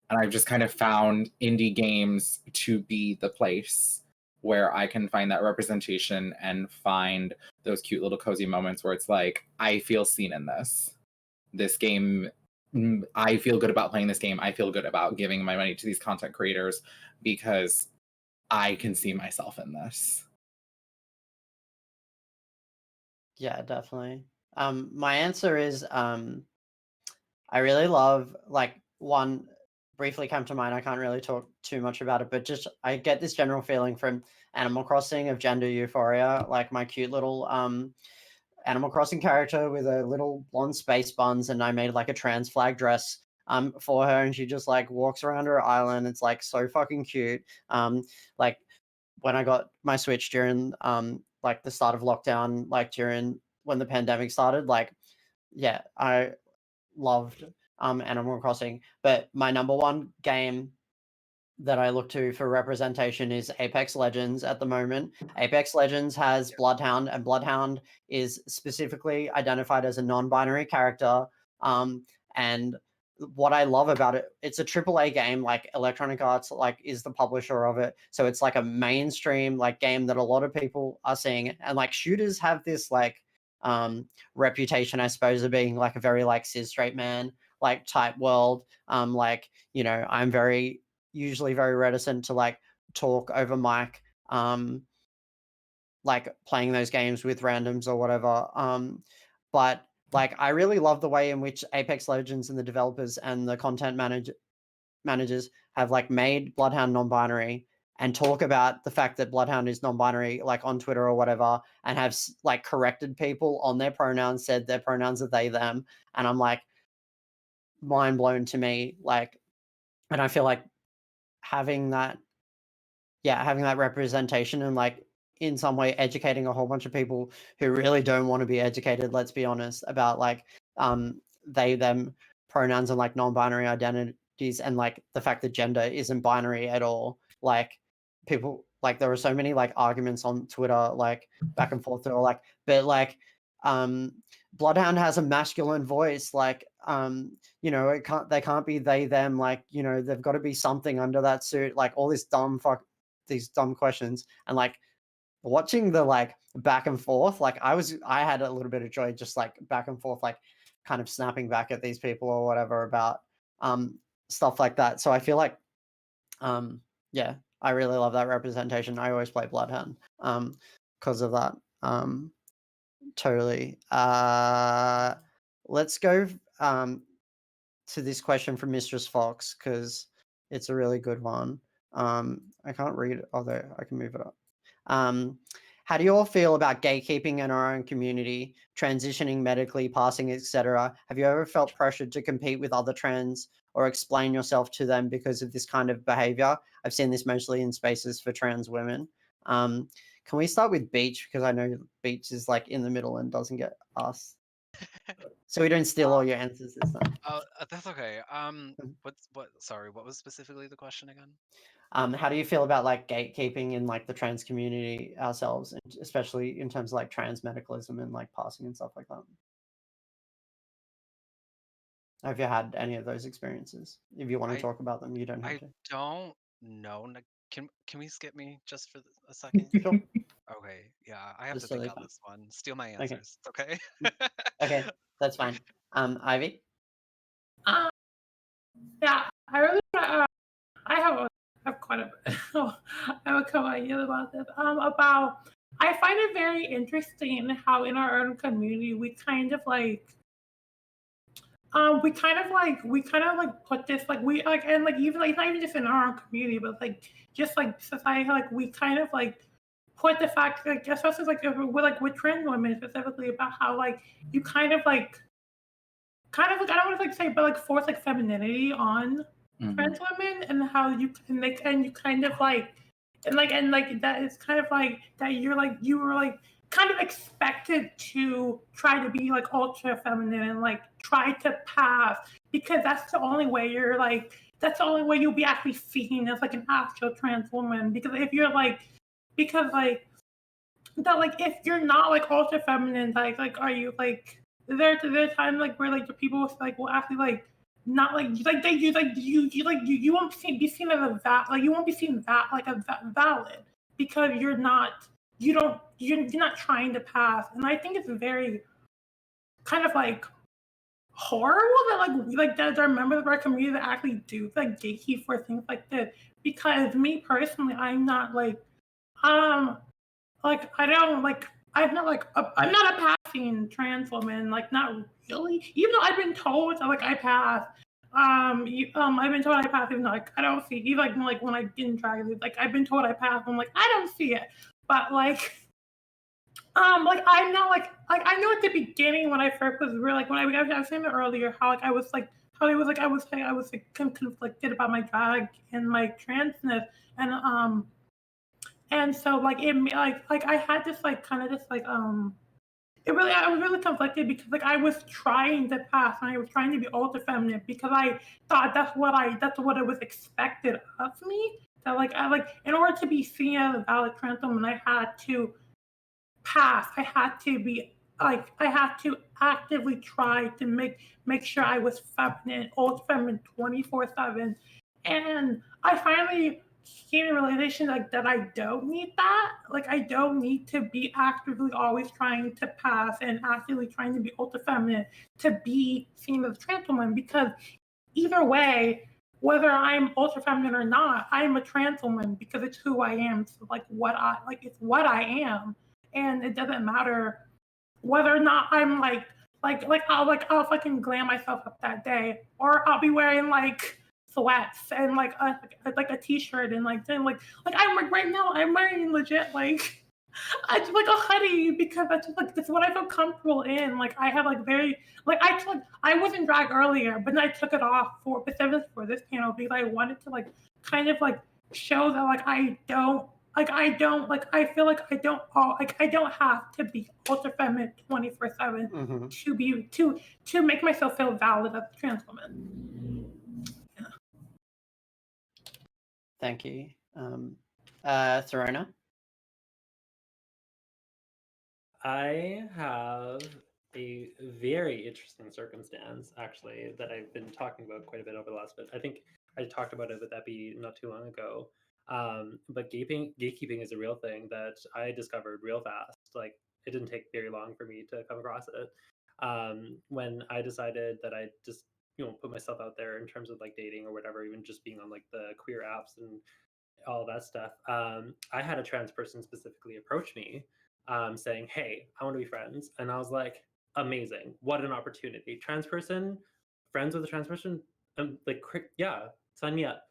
And I've just kind of found indie games to be the place where I can find that representation and find those cute little cozy moments where it's like, I feel seen in this. This game, I feel good about playing this game. I feel good about giving my money to these content creators because I can see myself in this. Yeah, definitely. My answer is I really love like one briefly came to mind. I can't really talk too much about it, but just I get this general feeling from Animal Crossing of gender euphoria, like my cute little Animal Crossing character with a little blonde space buns, and I made like a trans flag dress for her, and she just like walks around her island. It's like so fucking cute. Like when I got my Switch during like the start of lockdown, like during when the pandemic started, like yeah, I loved Animal Crossing. But my number one game that I look to for representation is Apex Legends at the moment. Apex Legends has Bloodhound, and Bloodhound is specifically identified as a non-binary character. And what I love about it, it's a AAA game. Like Electronic Arts, like is the publisher of it, so it's like a mainstream like game that a lot of people are seeing. And like shooters have this like reputation, I suppose, of being like a very like cis straight man like type world. Like I'm very usually very reticent to like talk over mic, like playing those games with randoms or whatever. But like I really love the way in which Apex Legends and the developers and the content managers have like made Bloodhound non-binary and talk about the fact that Bloodhound is non-binary, like on Twitter or whatever, and have like corrected people on their pronouns, said their pronouns are they them, and I'm like mind blown to me, like, and I feel like having that representation and like in some way educating a whole bunch of people who really don't want to be educated, let's be honest, about like they them pronouns and like non-binary identities, and like the fact that gender isn't binary at all. Like people, like there are so many like arguments on Twitter, like back and forth, or like, but like Bloodhound has a masculine voice, like they can't be they them, like they've got to be something under that suit, like all this these dumb questions. And like watching the like back and forth, like I had a little bit of joy just like back and forth, like kind of snapping back at these people or whatever about stuff like that. So I feel like yeah, I really love that representation. I always play Bloodhound because of that. Totally. Let's go to this question from Mistress Fox, because it's a really good one. I can't read it, although I can move it up. How do you all feel about gatekeeping in our own community, transitioning medically, passing, etc.? Have you ever felt pressured to compete with other trans or explain yourself to them because of this kind of behavior? I've seen this mostly in spaces for trans women. Can we start with Beach, because I know Beach is like in the middle and doesn't get asked, so we don't steal all your answers this time. Oh, that's okay. Sorry, what was specifically the question again? How do you feel about like gatekeeping in like the trans community ourselves, and especially in terms of like trans medicalism and like passing and stuff like that? Have you had any of those experiences? If you want to I talk about them, you don't have I to. don't know. Can we skip me just for a second? Sure. Okay, yeah, I have That's to think totally on fine. this one. Steal my Okay. answers, okay? Okay, that's fine. Ivy? Yeah, I really I have quite a bit. I have a couple ideas about this. I find it very interesting how in our own community we kind of like put this like we like and like even like not even just in our own community, but like just like society, like we kind of like put the fact like especially with trans women specifically about how like you kind of like I don't want to like say, but like force like femininity on trans women, and how you can like and you kind of like and like that is kind of like that you were like kind of expected to try to be like ultra feminine and like try to pass, because that's the only way you'll be actually seen as like an actual trans woman. Because if you're like if you're not like ultra feminine, like are you like there's time like where like the people like will actually like not like they use like you won't be seen as a you won't be seen valid, because you're not trying to pass. And I think it's very kind of like horrible that that there are members of our community that actually do like gatekeep for things like this. Because me personally, I'm not I don't like I'm not I'm not a passing trans woman, like not really. Even though I've been told that like I pass. I've been told I pass, even though like I don't see even like when I didn't try like I've been told I pass, I'm like I don't see it. But like I'm not like I know at the beginning when I first was really like when I was saying it earlier how like I was like how it was like I was like conflicted about my drag and my transness. And so like it like I had this like kind of just like I was really conflicted, because like I was trying to pass and I was trying to be ultra feminine because I thought that's what it was expected of me. That like I like in order to be seen as a valid trans woman, I had to pass. I had to actively try to make sure I was feminine, ultra feminine 24/7. And I finally came to realization like that I don't need that. Like I don't need to be actively always trying to pass and actively trying to be ultra feminine to be seen as a trans woman, because either way, whether I'm ultra feminine or not, I'm a trans woman because it's who I am. So it's what I am. And it doesn't matter whether or not I'm I'll fucking glam myself up that day, or I'll be wearing like sweats and like a t-shirt and like then like I'm like right now I'm wearing legit like I just like a hoodie because that's what I feel comfortable in. Like I have like very like I was in drag earlier, but then I took it off for this panel because I wanted to like kind of like show that like I don't I don't I feel like I don't have to be ultra feminine 24/7 Mm-hmm. to be to make myself feel valid as a trans woman. Thank you. Therona? I have a very interesting circumstance, actually, that I've been talking about quite a bit over the last bit. I think I talked about it with Epi not too long ago. But gatekeeping is a real thing that I discovered real fast. Like, it didn't take very long for me to come across it. When I decided that I just, put myself out there in terms of like dating or whatever, even just being on like the queer apps and all that stuff. I had a trans person specifically approach me saying, "Hey, I want to be friends," and I was like, "Amazing! What an opportunity! Trans person, friends with a trans person, yeah, sign me up."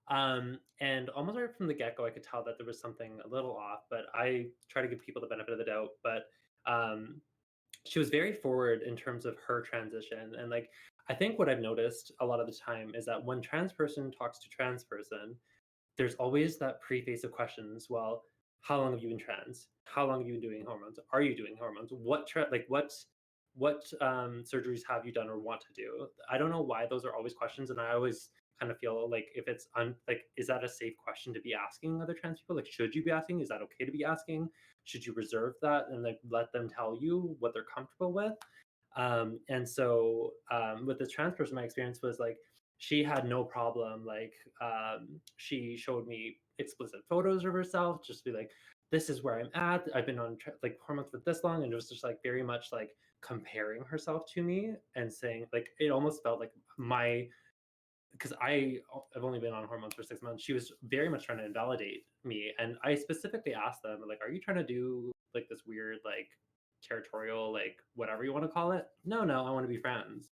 And almost right from the get go, I could tell that there was something a little off, but I try to give people the benefit of the doubt. But um, she was very forward in terms of her transition, and like I think what I've noticed a lot of the time is that when trans person talks to trans person, there's always that preface of questions. Well, how long have you been trans? How long have you been doing hormones? Are you doing hormones? What surgeries have you done or want to do? I don't know why those are always questions, and I always kind of feel like if it's is that a safe question to be asking other trans people? Like, should you be asking? Is that okay to be asking? Should you reserve that and like let them tell you what they're comfortable with? And so with this trans person, my experience was like she had no problem. Like she showed me explicit photos of herself, just to be like, this is where I'm at. I've been on like hormones for this long, and it was just like very much like comparing herself to me and saying like it almost felt like because I've only been on hormones for 6 months. She was very much trying to invalidate me, and I specifically asked them like, "Are you trying to do like this weird like territorial like whatever you want to call it?" No, I want to be friends.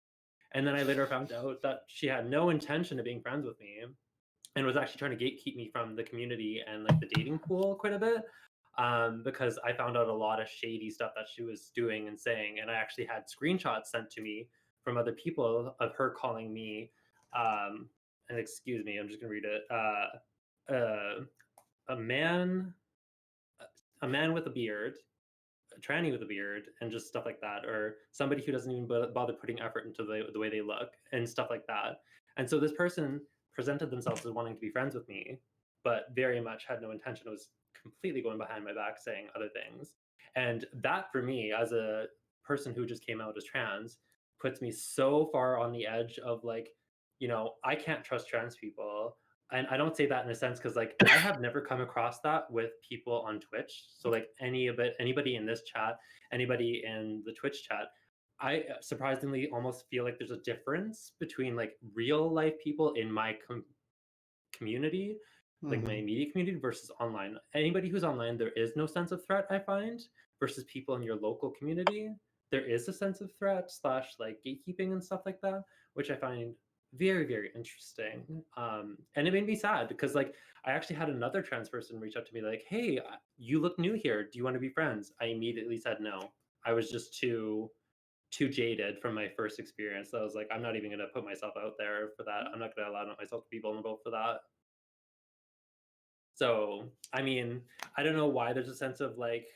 And then I later found out that she had no intention of being friends with me and was actually trying to gatekeep me from the community and like the dating pool quite a bit. Because I found out a lot of shady stuff that she was doing and saying, and I actually had screenshots sent to me from other people of her calling me, and excuse me, I'm just gonna read it. A man with a beard, a tranny with a beard, and just stuff like that, or somebody who doesn't even bother putting effort into the way they look and stuff like that. And so this person presented themselves as wanting to be friends with me, but very much had no intention. It was completely going behind my back saying other things. And that for me, as a person who just came out as trans, puts me so far on the edge of like, I can't trust trans people. And I don't say that in a sense because like I have never come across that with people on Twitch. So like anybody in this chat, anybody in the Twitch chat, I surprisingly almost feel like there's a difference between like real life people in my community, like my immediate community, versus online. Anybody who's online, there is no sense of threat, I find, versus people in your local community. There is a sense of threat / like gatekeeping and stuff like that, which I find very, very interesting. And it made me sad because like I actually had another trans person reach out to me like, "Hey, you look new here. Do you want to be friends?" I immediately said no. I was just too jaded from my first experience. So I was like, I'm not even going to put myself out there for that. I'm not going to allow myself to be vulnerable for that. So, I mean, I don't know why there's a sense of like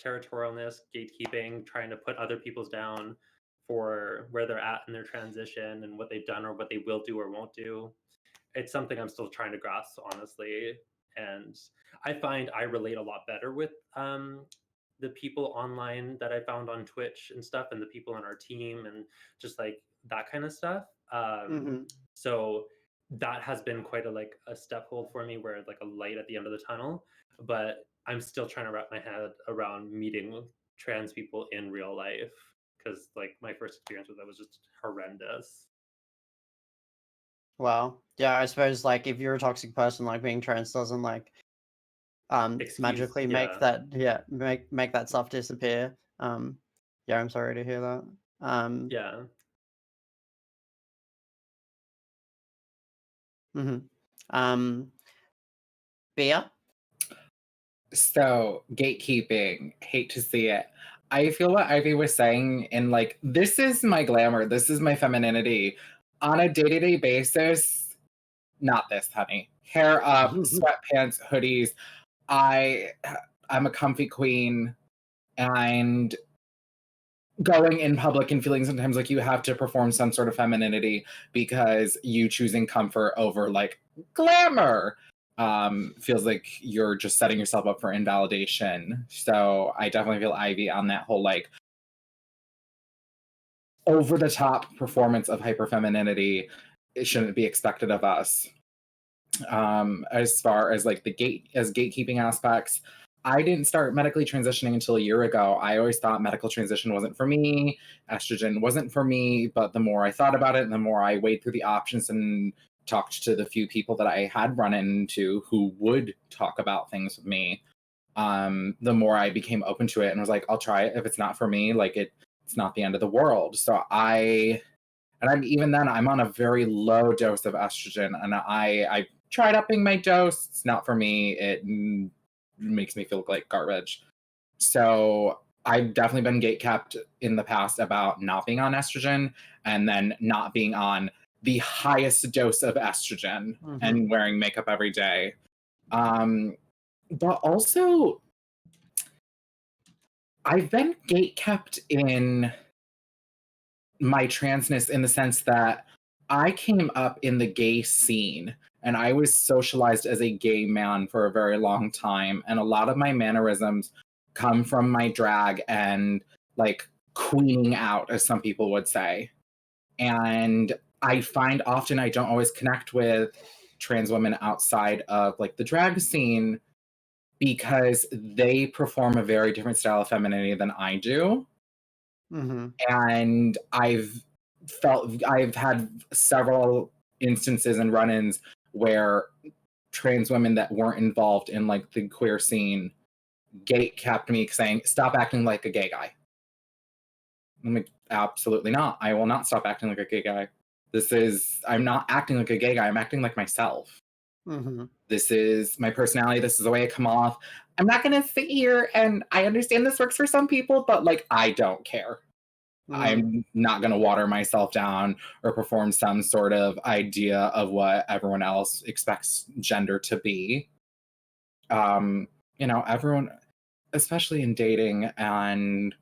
territorialness, gatekeeping, trying to put other people's down for where they're at in their transition and what they've done or what they will do or won't do. It's something I'm still trying to grasp, honestly. And I find I relate a lot better with the people online that I found on Twitch and stuff, and the people on our team, and just like that kind of stuff. So that has been quite a step hold for me, where like a light at the end of the tunnel. But I'm still trying to wrap my head around meeting trans people in real life because like my first experience with that was just horrendous. Well, yeah, I suppose like if you're a toxic person, like being trans doesn't like magically make that make that stuff disappear. Yeah, I'm sorry to hear that. Yeah. Bea? So gatekeeping, hate to see it. I feel what Ivy was saying in like, this is my glamour, this is my femininity. On a day-to-day basis, not this, honey. Hair up, sweatpants, hoodies. I'm a comfy queen, and going in public and feeling sometimes like you have to perform some sort of femininity because you choosing comfort over like glamour feels like you're just setting yourself up for invalidation. So I definitely feel Ivy on that whole like over the top performance of hyper femininity. It shouldn't be expected of us. As far as like the gatekeeping aspects, I didn't start medically transitioning until a year ago. I always thought medical transition wasn't for me, estrogen wasn't for me, but the more I thought about it and the more I weighed through the options and talked to the few people that I had run into who would talk about things with me, the more I became open to it and was like, I'll try it. If it's not for me, like it's not the end of the world. So I'm on a very low dose of estrogen, and I tried upping my dose. It's not for me. It makes me feel like garbage. So I've definitely been gatekept in the past about not being on estrogen and then not being on the highest dose of estrogen and wearing makeup every day. But also, I've been gatekept in my transness in the sense that I came up in the gay scene and I was socialized as a gay man for a very long time. And a lot of my mannerisms come from my drag and like queening out, as some people would say. And I find often I don't always connect with trans women outside of like the drag scene because they perform a very different style of femininity than I do. And I've had several instances and run-ins where trans women that weren't involved in like the queer scene gate-capped me saying, stop acting like a gay guy. I'm like, absolutely not. I will not stop acting like a gay guy. I'm not acting like a gay guy. I'm acting like myself. This is my personality. This is the way I come off. I'm not going to sit here and I understand this works for some people, but like, I don't care. I'm not going to water myself down or perform some sort of idea of what everyone else expects gender to be. Everyone, especially in dating and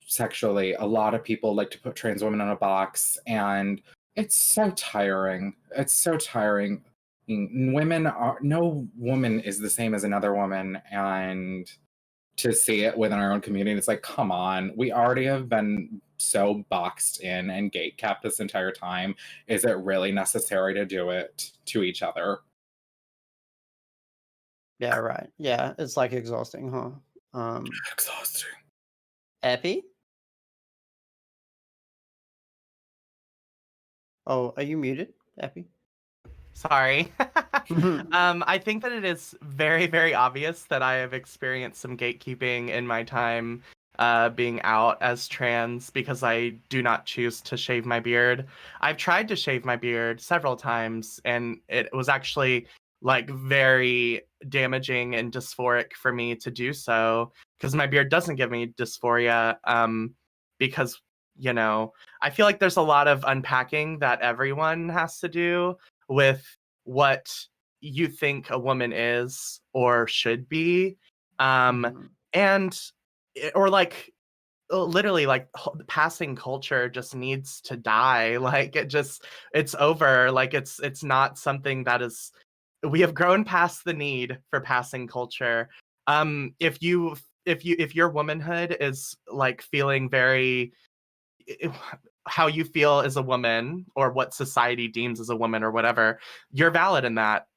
sexually, a lot of people like to put trans women in a box, and it's so tiring. It's so tiring. No woman is the same as another woman, and to see it within our own community, it's like, come on, we already have been so boxed in and gate-capped this entire time. Is it really necessary to do it to each other? Yeah, right. Yeah, it's like exhausting, huh? Exhausting. Epi? Oh, are you muted, Epi? Sorry. I think that it is very, very obvious that I have experienced some gatekeeping in my time being out as trans because I do not choose to shave my beard. I've tried to shave my beard several times, and it was actually like very damaging and dysphoric for me to do so because my beard doesn't give me dysphoria because I feel like there's a lot of unpacking that everyone has to do with what you think a woman is or should be. And or like literally like passing culture just needs to die. Like it's over. Like it's not something that is, we have grown past the need for passing culture. If your womanhood is like feeling very how you feel as a woman or what society deems as a woman or whatever, you're valid in that.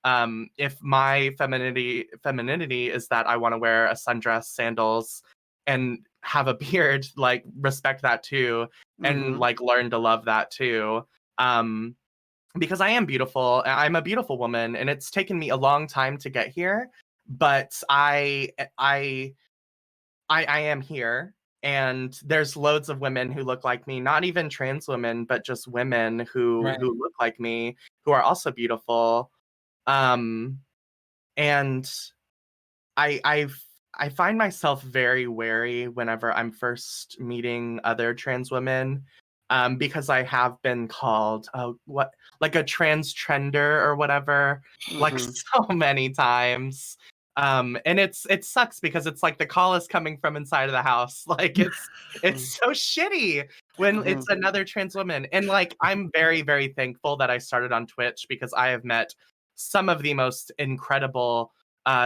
If my femininity is that I want to wear a sundress, sandals, and have a beard, like respect that too, and like learn to love that too. Because I am beautiful. I'm a beautiful woman, and it's taken me a long time to get here, but I am here. And there's loads of women who look like me, not even trans women, but just women who look like me, who are also beautiful. And I find myself very wary whenever I'm first meeting other trans women, because I have been called like a trans trender or whatever, like so many times. And it sucks because it's like the call is coming from inside of the house. Like it's so shitty when it's another trans woman. And like I'm very, very thankful that I started on Twitch because I have met some of the most incredible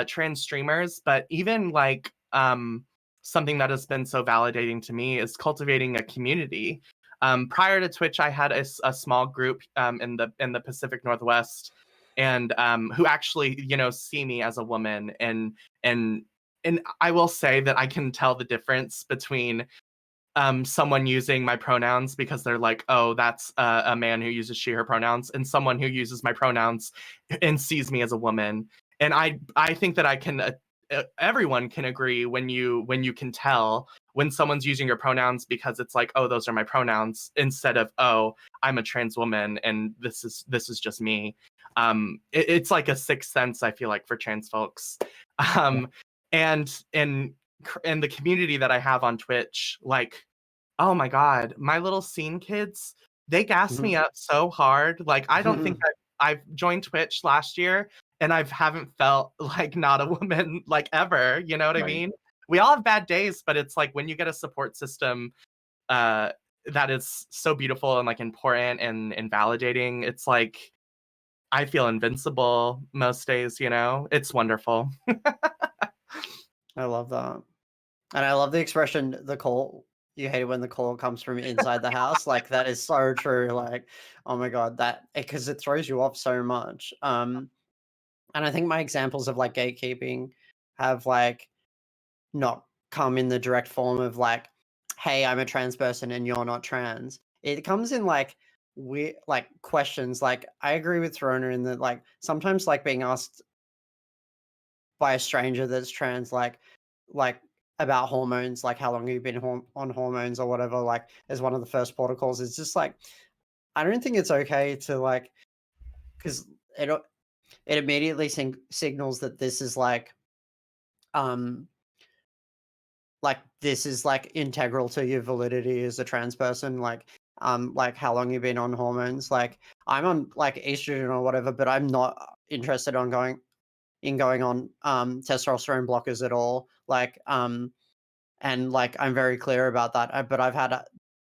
trans streamers, but even like something that has been so validating to me is cultivating a community. Prior to Twitch, I had a small group in the Pacific Northwest, and who actually see me as a woman, and I will say that I can tell the difference between someone using my pronouns because they're like, oh, that's a man who uses she her pronouns, and someone who uses my pronouns and sees me as a woman. And I think that I can everyone can agree when you can tell when someone's using your pronouns because it's like, oh, those are my pronouns, instead of, oh, I'm a trans woman and this is just me. It's like a sixth sense, I feel like, for trans folks. And the community that I have on Twitch, like, oh my god, my little scene kids, they gas me up so hard. Like, I don't think I've joined Twitch last year and I haven't felt like not a woman like ever. You know what I mean? We all have bad days, but it's like when you get a support system that is so beautiful and like important and validating, it's like I feel invincible most days, It's wonderful. I love that. And I love the expression, the call. You hate it when the call comes from inside the house. Like, that is so true. Like, oh my God, because it throws you off so much. And I think my examples of like gatekeeping have like not come in the direct form of like, hey, I'm a trans person and you're not trans. It comes in like weird like questions. Like, I agree with Verona in that like sometimes like being asked by a stranger that's trans, like about hormones, like how long have you been on hormones or whatever, like as one of the first protocols. It's just like, I don't think it's okay to like, because it immediately signals that this is like this is like integral to your validity as a trans person, like how long you've been on hormones. Like, I'm on like estrogen or whatever, but I'm not interested on going on testosterone blockers at all. Like and like I'm very clear about that. But I've had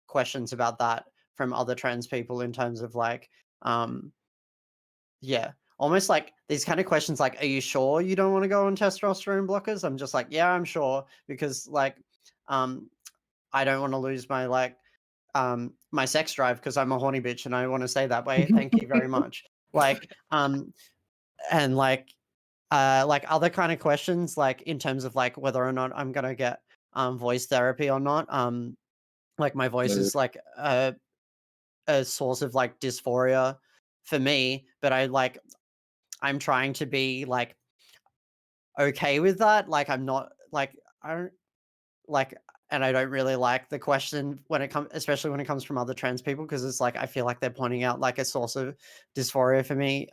questions about that from other trans people in terms of like yeah, almost like these kind of questions like, are you sure you don't want to go on testosterone blockers? I'm just like, yeah, I'm sure, because like I don't want to lose my like my sex drive because I'm a horny bitch and I want to stay that way. Thank you very much. Like and like other kind of questions, like in terms of like whether or not I'm gonna get voice therapy or not. Like my voice is like a source of like dysphoria for me, but I'm trying to be like okay with that. Like, I'm not like, I don't like, and I don't really like the question when it comes, especially when it comes from other trans people, because it's like I feel like they're pointing out like a source of dysphoria for me,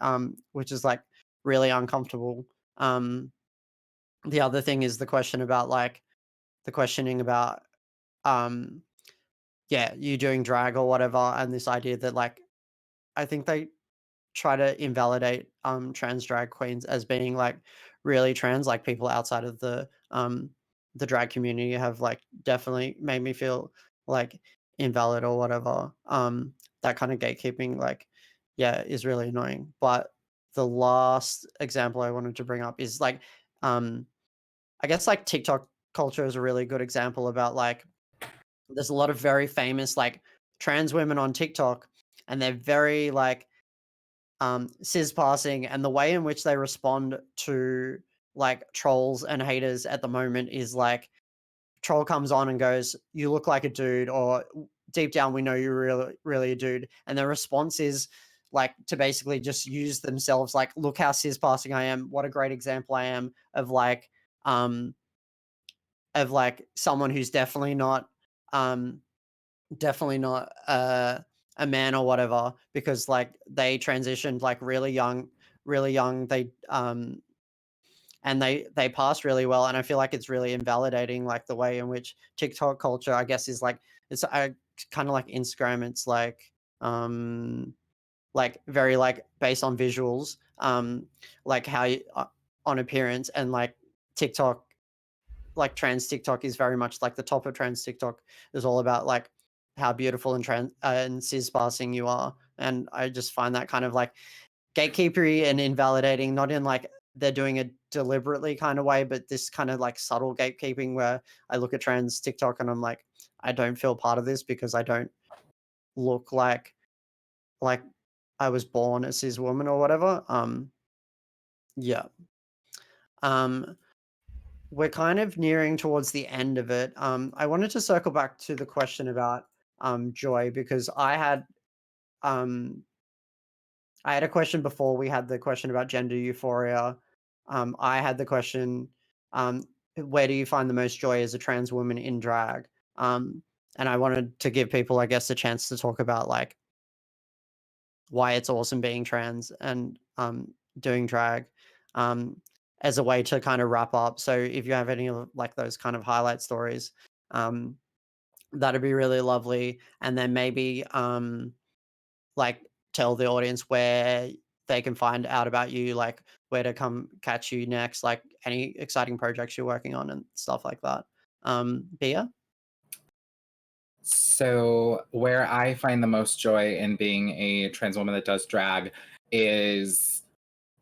which is like really uncomfortable. The other thing is the question about like the questioning about yeah, you doing drag or whatever, and this idea that like I think they try to invalidate trans drag queens as being like really trans. Like, people outside of the drag community have like definitely made me feel like invalid or whatever. That kind of gatekeeping, like, yeah, is really annoying. But the last example I wanted to bring up is like I guess like TikTok culture is a really good example about like there's a lot of very famous like trans women on TikTok, and they're very like cis passing, and the way in which they respond to like trolls and haters at the moment is like, troll comes on and goes, you look like a dude, or deep down we know you're really a dude, and the response is like to basically just use themselves, like, look how cis passing I am, what a great example I am um of like someone who's um definitely not a man or whatever, because like they transitioned like really young. They and they passed really well, and I feel like it's really invalidating like the way in which TikTok culture, I guess, is like, it's kind of like Instagram. It's like very like based on visuals, like how you, on appearance, and like TikTok, like trans TikTok is very much like the top of trans TikTok is all about like how beautiful and trans and cis passing you are. And I just find that kind of like gatekeepery and invalidating, not in like they're doing it deliberately kind of way, but this kind of like subtle gatekeeping where I look at trans TikTok and I'm like, I don't feel part of this because I don't look like I was born a cis woman or whatever. Yeah. We're kind of nearing towards the end of it. I wanted to circle back to the question about joy, because I had a question before we had the question about gender euphoria. I had the question, where do you find the most joy as a trans woman in drag? And I wanted to give people, I guess, a chance to talk about like why it's awesome being trans and doing drag, as a way to kind of wrap up. So if you have any of like those kind of highlight stories, that'd be really lovely. And then maybe like tell the audience where they can find out about you, like where to come catch you next, like any exciting projects you're working on and stuff like that. Bia? So, where I find the most joy in being a trans woman that does drag is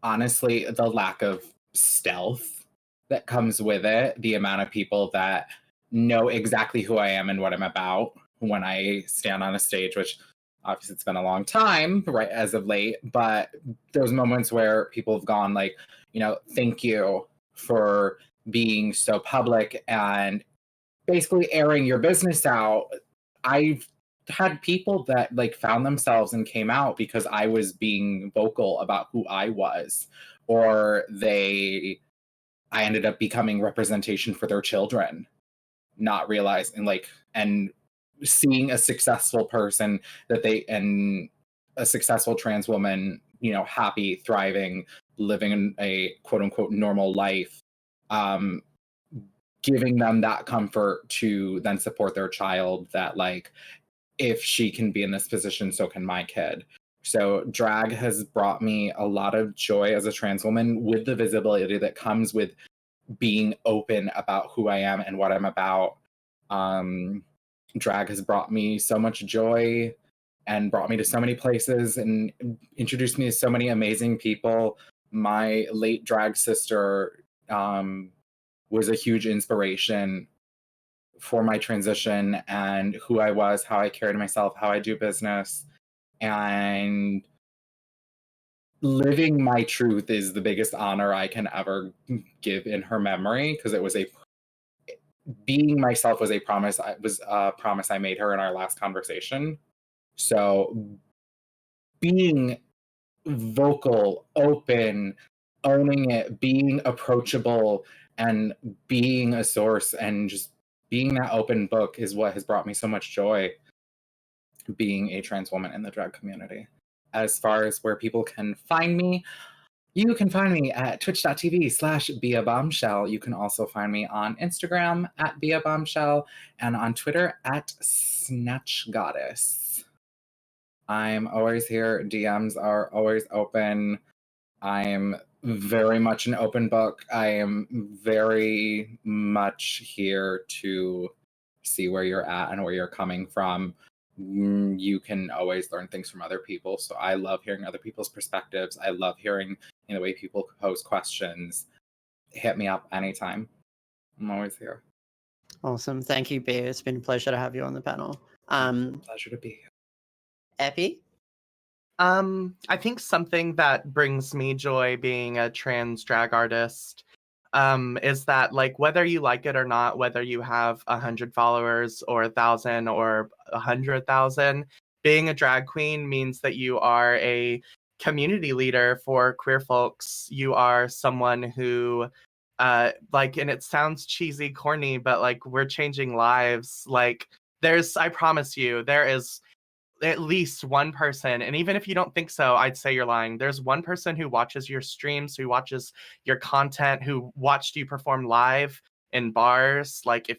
honestly the lack of stealth that comes with it. The amount of people that know exactly who I am and what I'm about when I stand on a stage, which obviously it's been a long time, right, as of late, but those moments where people have gone like, thank you for being so public and basically airing your business out. I've had people that like found themselves and came out because I was being vocal about who I was, or I ended up becoming representation for their children, not realizing and seeing a successful person and a successful trans woman, happy, thriving, living in a quote unquote normal life, giving them that comfort to then support their child, that like, if she can be in this position, so can my kid. So drag has brought me a lot of joy as a trans woman, with the visibility that comes with being open about who I am and what I'm about. Drag has brought me so much joy and brought me to so many places and introduced me to so many amazing people. My late drag sister was a huge inspiration for my transition and who I was, how I carried myself, how I do business. And living my truth is the biggest honor I can ever give in her memory, because being myself was a promise I made her in our last conversation. So being vocal, open, owning it, being approachable, and being a source and just being that open book is what has brought me so much joy, being a trans woman in the drag community. As far as where people can find me, you can find me at twitch.tv/BeaBombshell. You can also find me on Instagram at BeaBombshell and on Twitter at SnatchGoddess. I'm always here. DMs are always open. I'm very much an open book. I am very much here to see where you're at and where you're coming from. You can always learn things from other people. So I love hearing other people's perspectives. I love hearing the way people pose questions. Hit me up anytime. I'm always here. Awesome. Thank you, Bea. It's been a pleasure to have you on the panel. Pleasure to be here. Epi? I think something that brings me joy being a trans drag artist is that, like, whether you like it or not, whether you have 100 followers or 1,000 or 100,000, being a drag queen means that you are a community leader for queer folks. You are someone who, and it sounds cheesy, corny, but like, we're changing lives. Like, I promise you, there is at least one person, and even if you don't think so, I'd say you're lying. There's one person who watches your streams, who watches your content, who watched you perform live in bars, like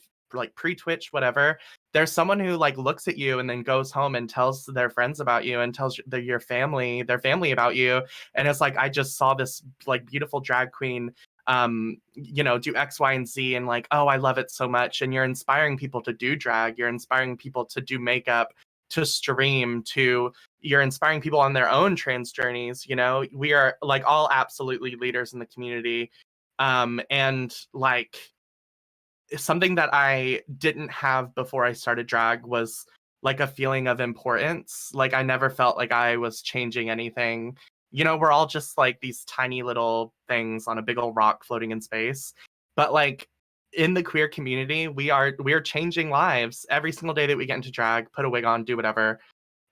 pre-Twitch, whatever. There's someone who like looks at you and then goes home and tells their friends about you and tells their family about you. And it's like, I just saw this like beautiful drag queen do X, Y, and Z, and like, oh, I love it so much. And you're inspiring people to do drag. You're inspiring people to do makeup, to stream, you're inspiring people on their own trans journeys. We are like all absolutely leaders in the community. And like something that I didn't have before I started drag was like a feeling of importance. Like I never felt like I was changing anything. We're all just like these tiny little things on a big old rock floating in space. But like in the queer community, we are changing lives every single day that we get into drag, put a wig on, do whatever,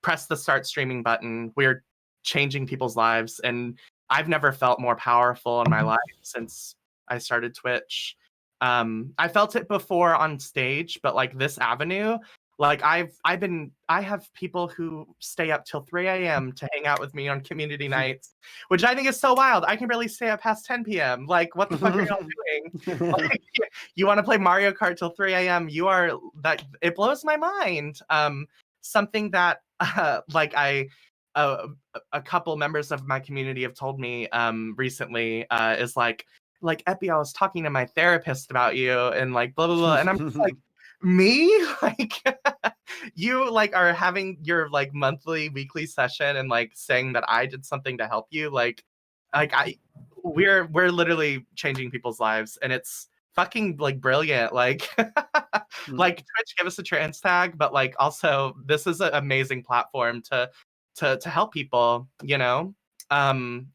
press the start streaming button. We're changing people's lives. And I've never felt more powerful in my life since I started Twitch. I felt it before on stage, but like this avenue, like I have people who stay up till 3 a.m. to hang out with me on community nights, which I think is so wild. I can barely stay up past 10 p.m. Like, what the fuck are y'all doing? Like, you want to play Mario Kart till 3 a.m. It blows my mind. Something that like a couple members of my community have told me recently is like Epi, I was talking to my therapist about you and like blah blah blah, and I'm just like, me? Like you like are having your like monthly weekly session and like saying that I did something to help you, we're literally changing people's lives, and it's fucking like brilliant. Like like Twitch, give us a trans tag, but like also this is an amazing platform to help people. And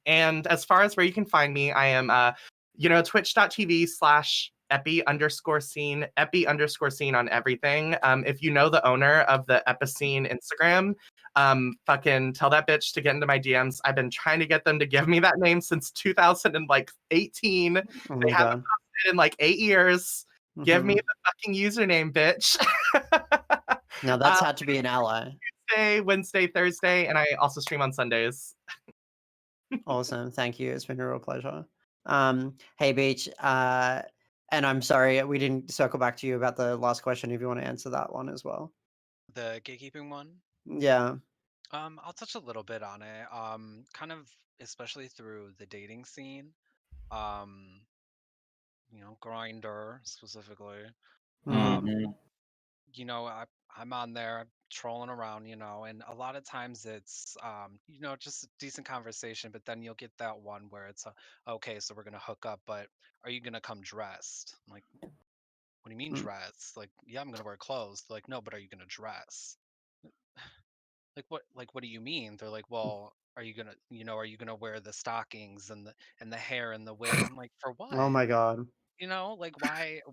as far as where you can find me, I am twitch.tv/epi_scene, epi_scene on everything. If you know the owner of the Epicene Instagram, fucking tell that bitch to get into my DMs. I've been trying to get them to give me that name since 2018. Oh They my haven't god. posted in like 8 years. Give me Mhm. the fucking username, bitch. Now that's had to be an ally. Tuesday, Wednesday, Thursday, and I also stream on Sundays. Awesome. Thank you. It's been a real pleasure. Hey Beach, and I'm sorry we didn't circle back to you about the last question if you want to answer that one as well. The gatekeeping one. Yeah. I'll touch a little bit on it. Kind of especially through the dating scene. Um, Grinder specifically. Mhm. I'm on there trolling around, and a lot of times it's just a decent conversation, but then you'll get that one where it's okay, so we're gonna hook up, but are you gonna come dressed? I'm like, what do you mean Mm. dressed? Like, yeah, I'm gonna wear clothes. They're like, no, but are you gonna dress? What do you mean? They're like, well, are you gonna wear the stockings and the hair and the wig? I'm like, for what? Oh my god. Like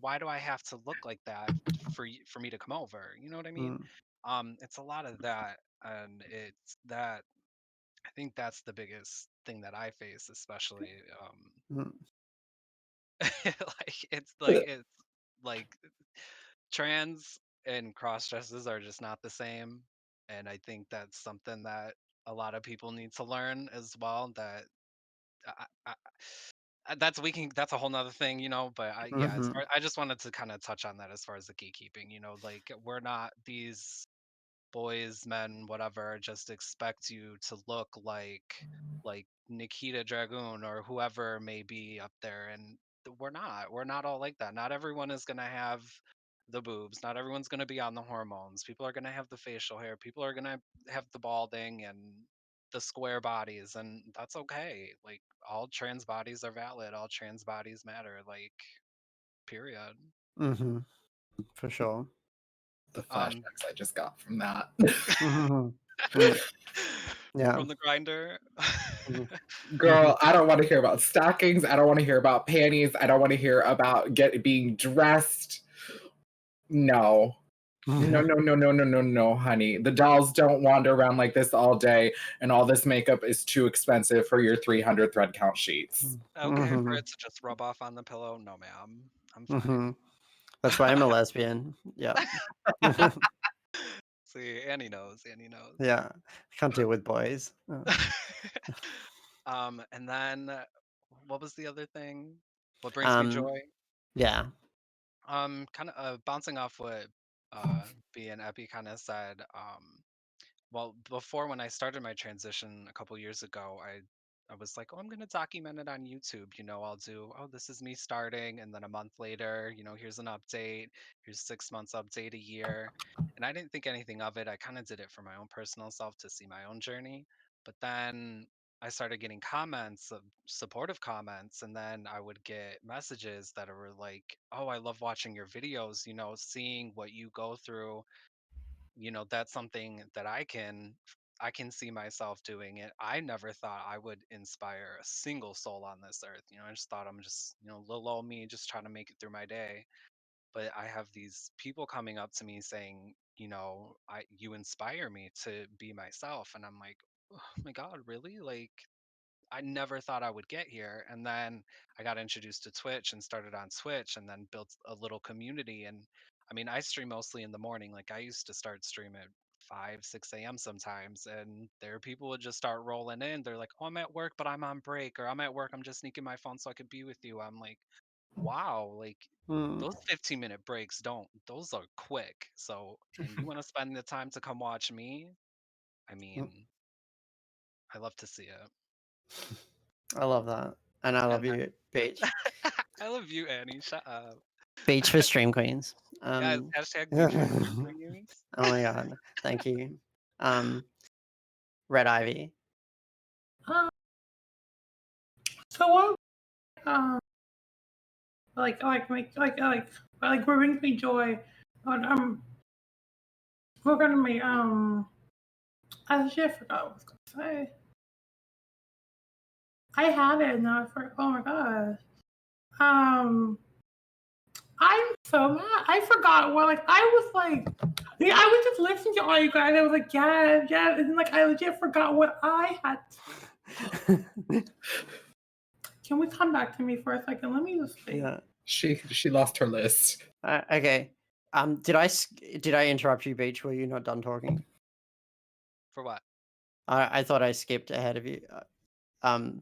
why do I have to look like that for me to come over? You know what I mean? Mm. It's a lot of that, and it's that I think that's the biggest thing that I face, especially Mm. it's like trans and cross dresses are just not the same, and I think that's something that a lot of people need to learn as well. That that's a whole nother thing, but Mhm. I just wanted to kind of touch on that as far as the gatekeeping, like we're not these boys, men, whatever, just expect you to look like Nikita Dragoon or whoever may be up there, and we're not all like that. Not everyone is going to have the boobs, not everyone's going to be on the hormones, people are going to have the facial hair, people are going to have the balding and the square bodies, and that's okay. Like, all trans bodies are valid, all trans bodies matter, like, period. Mhm. For sure. The um flashbacks I just got from that. Mhm. Mm. Yeah. from the grinder. Mhm. Girl, I don't want to hear about stockings. I don't want to hear about panties. I don't want to hear about being dressed. No. No, Mhm. no, no, no, no, no, no, honey. The dolls don't wander around like this all day, and all this makeup is too expensive for your 300 thread count sheets. Okay, for it to just rub off on the pillow, no ma'am, I'm fine. Mhm. That's why I'm a lesbian. Yeah. See, Annie knows. Yeah. Can't deal with boys. And then what was the other thing? What brings me Um. joy? Yeah. Kind of bouncing off what B and Epi kind of said. Well, before, when I started my transition a couple years ago, I I was like, oh, I'm gonna document it on YouTube. I'll do, oh, this is me starting, and then a month later, here's an update, here's 6 months update a year. And I didn't think anything of it. I kind of did it for my own personal self to see my own journey. But then I started getting comments, supportive comments, and then I would get messages that were like, oh, I love watching your videos, seeing what you go through, that's something that I can see myself doing it. I never thought I would inspire a single soul on this earth. I just thought I'm just, little old me just trying to make it through my day. But I have these people coming up to me saying, you inspire me to be myself. And I'm like, oh my God, really? Like, I never thought I would get here. And then I got introduced to Twitch and started on Twitch and then built a little community. And I mean, I stream mostly in the morning. Like I used to start streaming at 5, 6 a.m. sometimes. And there people would just start rolling in. They're like, oh, I'm at work, but I'm on break. Or I'm at work, I'm just sneaking my phone so I could be with you. I'm like, wow, like Hmm. those 15-minute breaks those are quick. So, and you want to spend the time to come watch me? I mean, I love to see it. I love that. And I love And you, Beach. I love you, Annie. Shut up. Beach for Stream Queens. Yes, hashtag Oh beach for Stream Queens. my God. Thank you. Red Ivy. Um, so what like what brings me joy. We're gonna make I actually forgot what I was gonna say. I had it now for oh my gosh. I'm so mad. I forgot what I was like. Yeah, I was just listening to all you guys. I was like, yeah, yeah, and like I legit forgot what I had. Can we come back to me for a second? Let me just see. Yeah. She lost her list. Okay. Did I interrupt you, Beach? Were you not done talking? For what? I thought I skipped ahead of you. But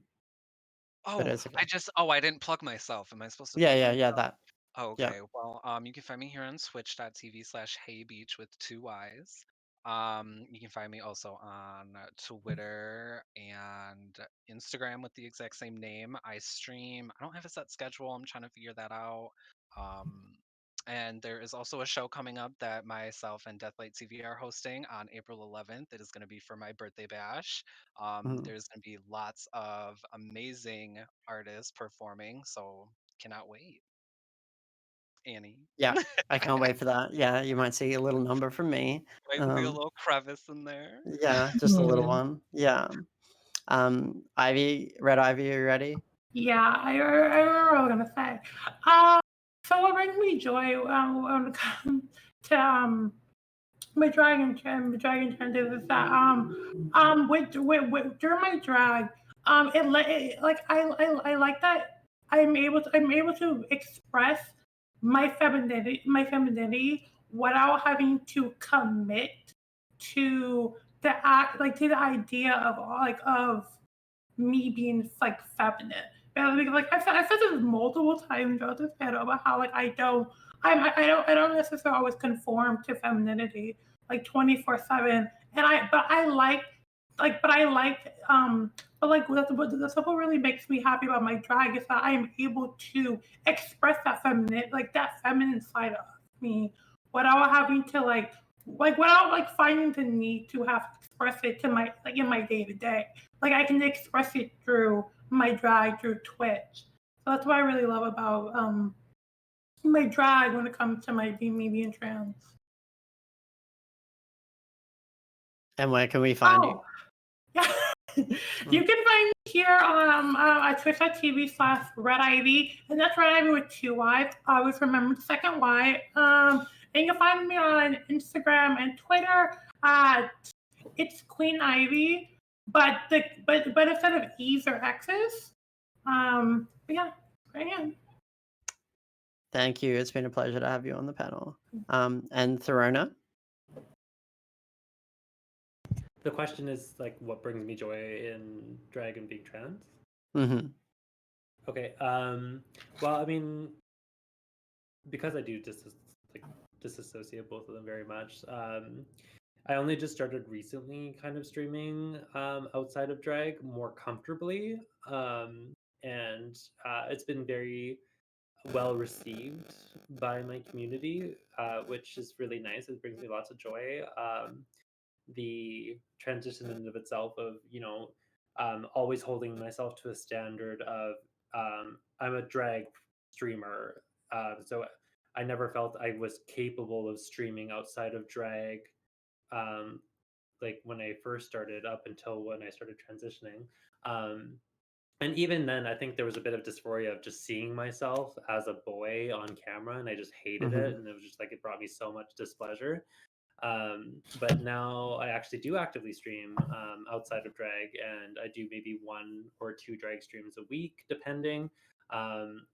Oh, it's okay. I didn't plug myself. Am I supposed to Yeah, plug yeah, myself? that. Oh, Yeah. okay. Well, you can find me here on twitch.tv/heybeach with 2 Y's. You can find me also on Twitter and Instagram with the exact same name. I stream. I don't have a set schedule. I'm trying to figure that out. And there is also a show coming up that myself and Deathlight TV are hosting on April 11th. It is going to be for my birthday bash. Mhm. There's going to be lots of amazing artists performing, so cannot wait. Annie. Yeah. I can't wait for that. Yeah, you might see a little number from me. Might see a little crevice in there. Yeah, just a little one. Yeah. Red Ivy, are you ready? Yeah, I remember what I was gonna say. So what brings me joy when it comes to my dragon trances is that with during my drag I like that I'm able to express my femininity without having to commit to the act to the idea of me being like feminine. Like I said this multiple times throughout this panel about how like I don't necessarily always conform to femininity like 24/7. But I like that's what really makes me happy about my drag is that I am able to express that feminine side of me without having to without finding the need to have to express it to my in my day to day. Like I can express it through my drag through Twitch. So that's what I really love about my drag when it comes to me being trans. And where can we find you? Yeah. You can find me here on twitch.tv/redivy, and that's Red Ivy with 2 Y's. Always remember the second Y. And you can find me on Instagram and Twitter at it's Queen Ivy, but instead of E's or X's. But yeah, right in. Thank you. It's been a pleasure to have you on the panel. And Therona? The question is like, what brings me joy in drag and being trans? Mm-hmm. Okay. Well, I mean, because I do disassociate both of them very much. I only just started recently kind of streaming outside of drag more comfortably. And it's been very well received by my community, which is really nice. It brings me lots of joy. The transition in and of itself of, always holding myself to a standard of I'm a drag streamer. So I never felt I was capable of streaming outside of drag, um, like when I first started up until when I started transitioning. Um, and even then, I think there was a bit of dysphoria of just seeing myself as a boy on camera, and I just hated it. Mhm. And it was just like it brought me so much displeasure. But now I actually do actively stream outside of drag, and I do maybe 1 or 2 drag streams a week, depending. Um,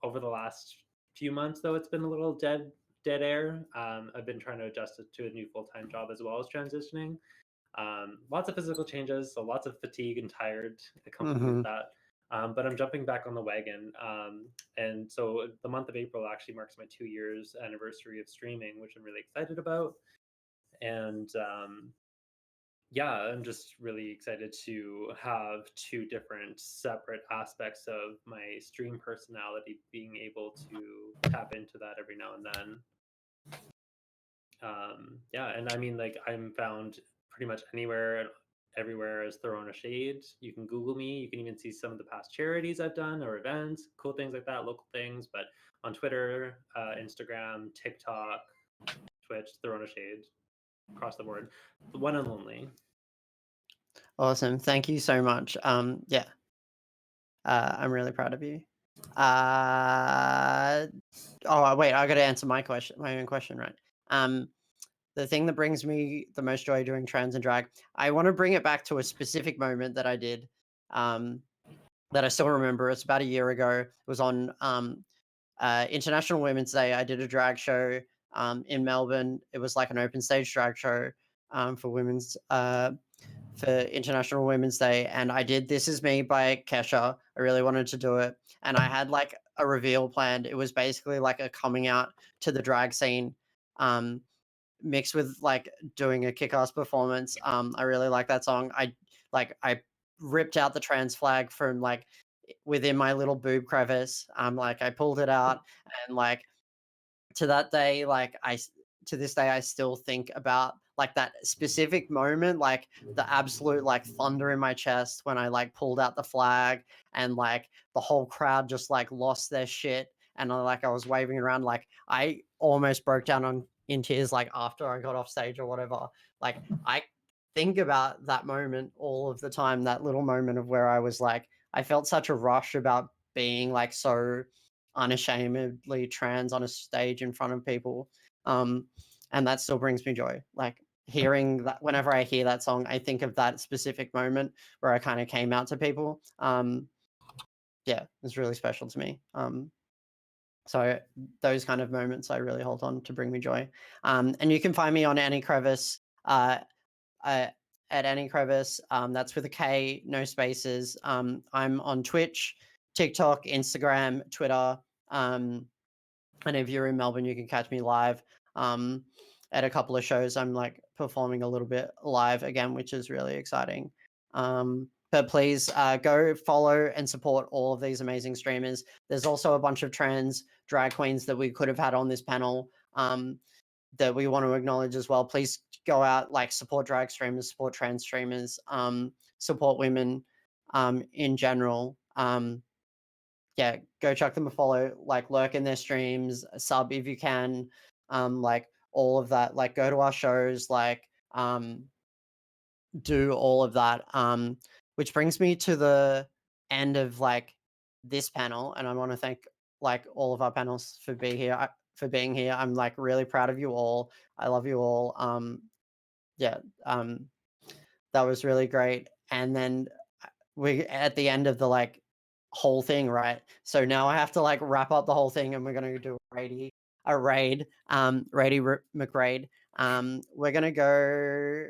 Over the last few months, though, it's been a little dead air. I've been trying to adjust it to a new full time job as well as transitioning. Lots of physical changes, so lots of fatigue and tired accompanied with Mhm. that. But I'm jumping back on the wagon. And so the month of April actually marks my 2 years anniversary of streaming, which I'm really excited about. And yeah, I'm just really excited to have 2 different separate aspects of my stream personality being able to tap into that every now and then. Yeah, and I mean, like, I'm found pretty much anywhere and everywhere as Throwing a Shade. You can Google me. You can even see some of the past charities I've done or events, cool things like that, local things. But on Twitter, Instagram, TikTok, Twitch, Throwing a Shade, across the board. The one and only. Awesome. Thank you so much. Yeah, I'm really proud of you. Wait, I got to answer my own question, right? The thing that brings me the most joy doing trans and drag, I want to bring it back to a specific moment that I did, that I still remember. It's about a year ago. It was on International Women's Day. I did a drag show in Melbourne. It was like an open stage drag show for International Women's Day, and I did "This Is Me" by Kesha. I really wanted to do it, and I had like a reveal planned. It was basically like a coming out to the drag scene, um, mixed with like doing a kick-ass performance. I really like that song. I ripped out the trans flag from like within my little boob crevice. Like I pulled it out, and like to that day, to this day, I still think about like that specific moment, like the absolute like thunder in my chest when I like pulled out the flag, and like the whole crowd just like lost their shit, and I was waving around, like I almost broke down in tears like after I got off stage or whatever. Like I think about that moment all of the time, that little moment of where I was like, I felt such a rush about being like so unashamedly trans on a stage in front of people. Um, and that still brings me joy. Like hearing that, whenever I hear that song, I think of that specific moment where I kind of came out to people. Yeah, it's really special to me. So those kind of moments I really hold on to bring me joy. And you can find me on Annie Crevice, at Annie Crevice. That's with a K, no spaces. I'm on Twitch, TikTok, Instagram, Twitter. Um, and if you're in Melbourne, you can catch me live at a couple of shows. I'm like performing a little bit live again, which is really exciting. But please go follow and support all of these amazing streamers. There's also a bunch of trans drag queens that we could have had on this panel that we want to acknowledge as well. Please go out, like support drag streamers, support trans streamers, support women in general. Yeah, go chuck them a follow, like lurk in their streams, sub if you can, like all of that. Like go to our shows, like do all of that. Which brings me to the end of like this panel, and I want to thank like all of our panels for being here. I'm like really proud of you all. I love you all. Yeah, that was really great. And then we at the end of the like whole thing, right? So now I have to like wrap up the whole thing, and we're gonna do McRaid. We're gonna go.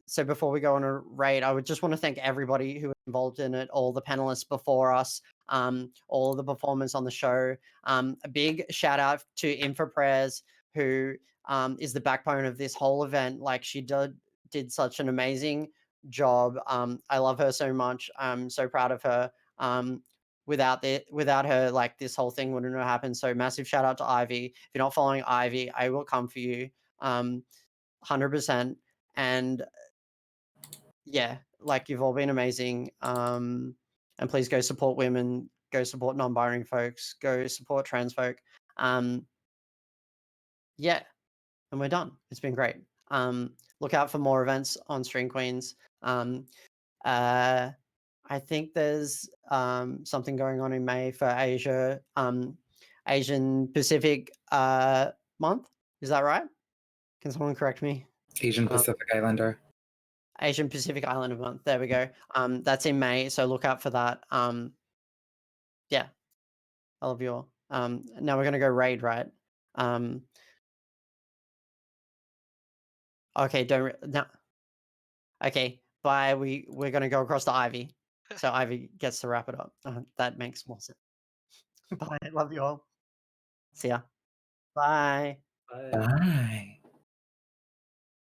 So before we go on a raid, I would just want to thank everybody who was involved in it, all the panelists before us, all of the performers on the show. A big shout out to Info Prayers, who is the backbone of this whole event. Like she did such an amazing job. I love her so much. I'm so proud of her. Without her, like this whole thing wouldn't have happened. So massive shout out to Ivy. If you're not following Ivy, I will come for you. 100%. And yeah, like you've all been amazing. And please go support women, go support non-binary folks, go support trans folk. Yeah, and we're done. It's been great. Look out for more events on Stream Queens. I think there's something going on in May for Asia, Asian Pacific month. Is that right? Can someone correct me? Asian Pacific Islander. Asian Pacific Islander month. There we go. That's in May, so look out for that. Yeah, I love you all. Now we're gonna go raid, right? Okay, no. Okay, bye. We're gonna go across to Ivy, so Ivy gets to wrap it up. That makes more sense. Bye. Love you all. See ya. Bye. Bye. Bye.